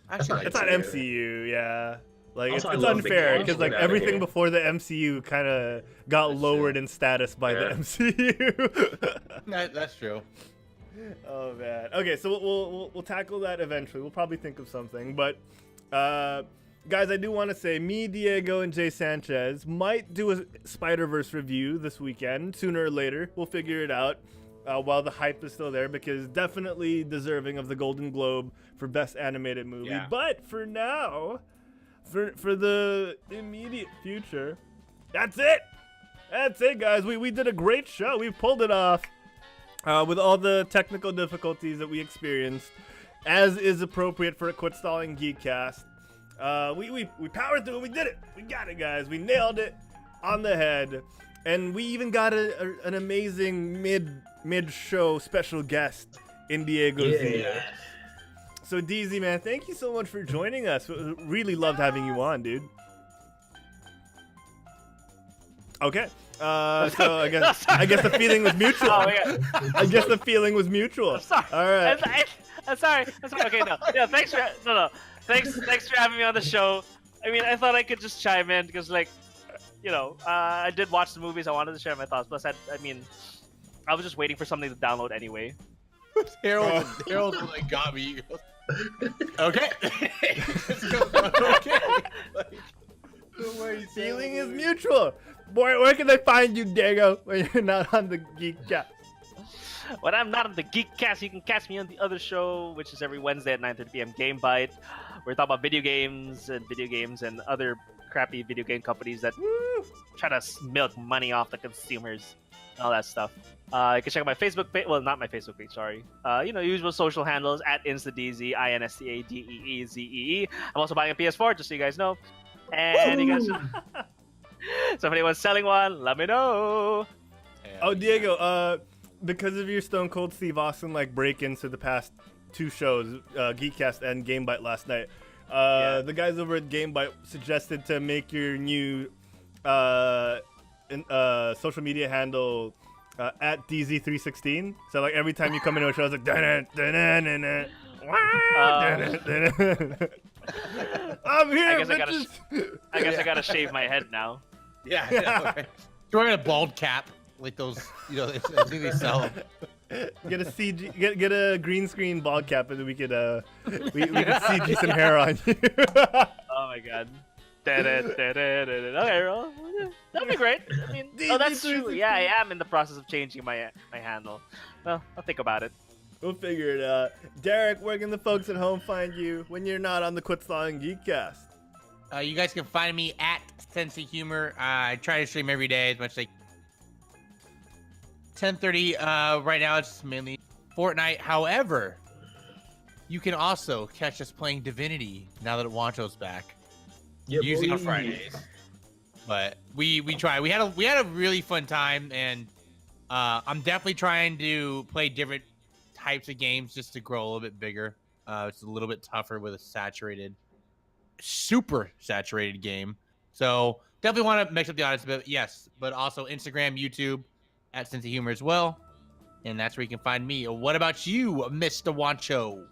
Actually, It's not MCU. Yeah. Like Also, it's I love the unfair Ghost because like Rider. everything before the MCU kind of got lowered in status by the MCU. That's true. Oh man. Okay, so we'll tackle that eventually. We'll probably think of something, but guys, I do want to say me, Diego, and Jay Sanchez might do a Spider-Verse review this weekend, sooner or later. We'll figure it out while the hype is still there, because definitely deserving of the Golden Globe for Best Animated Movie. Yeah. But for now, for the immediate future, that's it. That's it, guys. We did a great show. We pulled it off. With all the technical difficulties that we experienced, as is appropriate for a Quit Stalling Geekcast. We powered through it. We did it. We got it, guys. We nailed it on the head. And we even got an amazing mid-show special guest in Diego Z. So DZ, man, thank you so much for joining us. Really loved having you on, dude. Okay. So I guess the feeling was mutual. Oh, yeah. I guess the feeling was mutual. I'm sorry. All right. I'm sorry. Okay, no. Yeah, thanks for having me on the show. I mean, I thought I could just chime in because, like, you know, I did watch the movies. I wanted to share my thoughts. Plus, I mean, I was just waiting for something to download anyway. Harold like got me. He goes, okay. Okay. Like, Feeling is mutual. Boy, where can they find you, Diego, when you're not on the Geekcast? When I'm not on the Geekcast, you can catch me on the other show, which is every Wednesday at 9:30 p.m. Game Bite. We're talking about video games and other crappy video game companies that try to milk money off the consumers and all that stuff. You can check out my Facebook page. Well, not my Facebook page, sorry. Usual social handles at InstaDeeze, INSTADEEZEE. I'm also buying a PS4, just so you guys know. And you guys, so if anyone's selling one, let me know. Oh, Diego, because of your Stone Cold Steve Austin break-ins to the past two shows, Geekcast and Game Bite last night, the guys over at Game Bite suggested to make your new social media handle at DZ316. So every time you come into a show, it's like I'm here. I guess I gotta shave my head now. Yeah, I know, right? Throwing a bald cap like those, I think they sell them. Get a CG, get a green screen bald cap, and then we could CG some hair on you. Oh my god. Okay, well, that'd be great. I mean, that's true. Yeah, I am in the process of changing my handle. Well, I'll think about it. We'll figure it out. Derek, where can the folks at home find you when you're not on the Quit Stalling Geekcast? You guys can find me at Sense of Humor. I try to stream every day as much like 10:30. Right now it's mainly Fortnite. However, you can also catch us playing Divinity now that Juancho's back. Yeah, usually on boy. Fridays. But we try. We had a really fun time, and I'm definitely trying to play different types of games just to grow a little bit bigger. It's a little bit tougher with a super saturated game. So definitely want to mix up the audience a bit. Yes, but also Instagram, YouTube at Sense of Humor as well. And that's where you can find me. What about you, Mr. Juancho?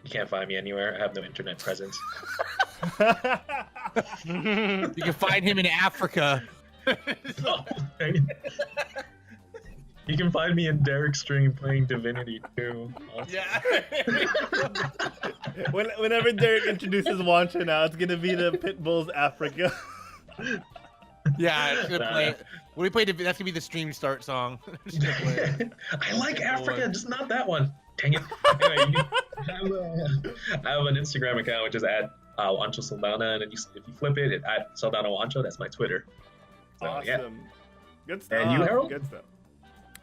You can't find me anywhere. I have no internet presence. You can find him in Africa. You can find me in Derek's stream playing Divinity too. Yeah. Whenever Derek introduces Juancho now, it's gonna be the Pitbull's Africa. Yeah, it's gonna play. When we play, that's gonna be the stream start song. I like Africa, just not that one. Dang it. Anyway, I have an Instagram account which is at Juancho Saldana, and then if you flip it, it's at Saldana Juancho. That's my Twitter. So, Awesome. Yeah. Good stuff. And you, Herald? Good stuff.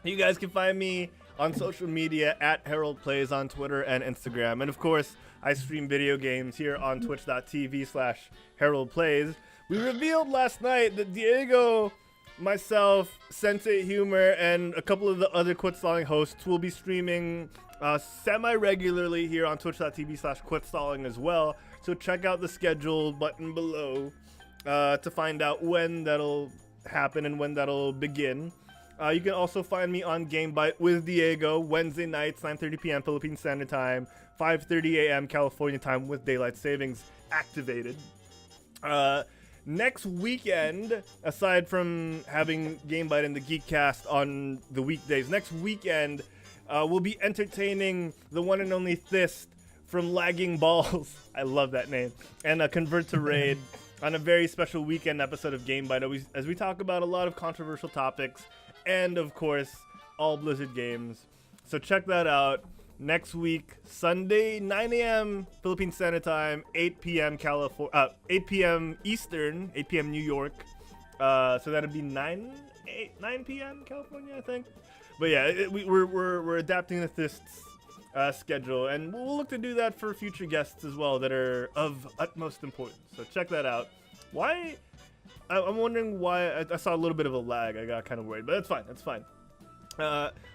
You guys can find me on social media at Herald Plays on Twitter and Instagram. And of course, I stream video games here on twitch.tv/Herald Plays. We revealed last night that Diego, myself, Sensei Humor, and a couple of the other Quit Stalling hosts will be streaming semi-regularly here on twitch.tv/Quit Stalling as well. So check out the schedule button below to find out when that'll happen and when that'll begin. You can also find me on Game Bite with Diego Wednesday nights, 9:30 p.m. Philippine Standard Time, 5:30 a.m. California time with daylight savings activated. Next weekend, aside from having Game Bite and the Geekcast on the weekdays, next weekend we'll be entertaining the one and only Thist from Lagging Balls. I love that name. And Convert to Raid on a very special weekend episode of Game Bite as we talk about a lot of controversial topics and, of course, all Blizzard games. So check that out. Next week, Sunday, 9 a.m. Philippine Standard Time, 8 p.m. 8 p.m. Eastern, 8 p.m. New York. So that'd be 9 p.m. California, I think. But yeah, we're adapting to this schedule, and we'll look to do that for future guests as well that are of utmost importance. So check that out. Why? I'm wondering why I saw a little bit of a lag. I got kind of worried, but that's fine. That's fine.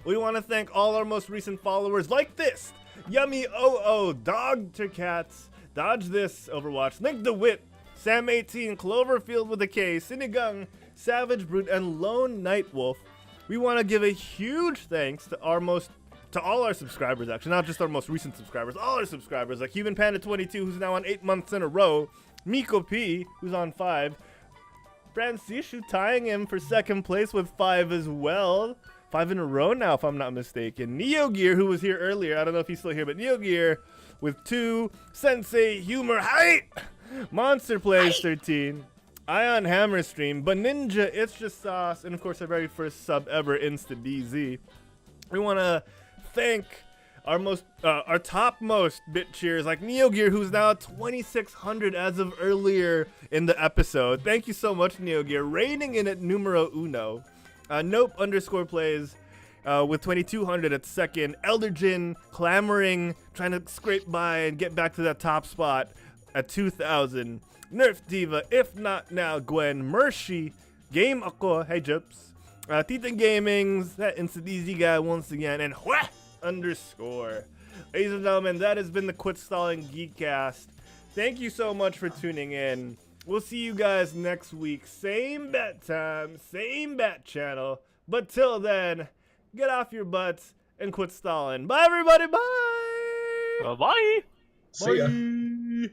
We want to thank all our most recent followers like this: Yummy OO, Dog Cats, Dodge This, Overwatch, Link DeWitt, Sam18, Cloverfield with a K, Sinigung, Savage Brute, and Lone Nightwolf. We want to give a huge thanks to all our subscribers, actually, not just our most recent subscribers, all our subscribers, like Human Panda 22, who's now on 8 months in a row, Miko P, who's on 5, Francishu tying him for second place with 5 as well. 5 in a row now, if I'm not mistaken. Neo Gear, who was here earlier, I don't know if he's still here, but Neo Gear with 2, Sensei Humor, height, Monster Plays 13, Ion Hammer Stream, Baninja, It's Just Sauce, and of course our very first sub ever, InstaDZ. We want to thank our topmost bit cheers like Neo Gear, who's now at 2,600 as of earlier in the episode. Thank you so much, Neo Gear, reigning in at numero uno. Nope _ plays with 2,200 at second. Elderjin clamoring, trying to scrape by and get back to that top spot at 2,000. Nerf Diva, if not now, Gwen. Mercy, Game Ako, hey Jips. Titan Gamings, that Instant Easy guy once again, and Hua _. Ladies and gentlemen, that has been the Quit Stalling Geekcast. Thank you so much for tuning in. We'll see you guys next week. Same bat time, same bat channel. But till then, get off your butts and quit stalling. Bye, everybody. Bye. Bye-bye. See ya.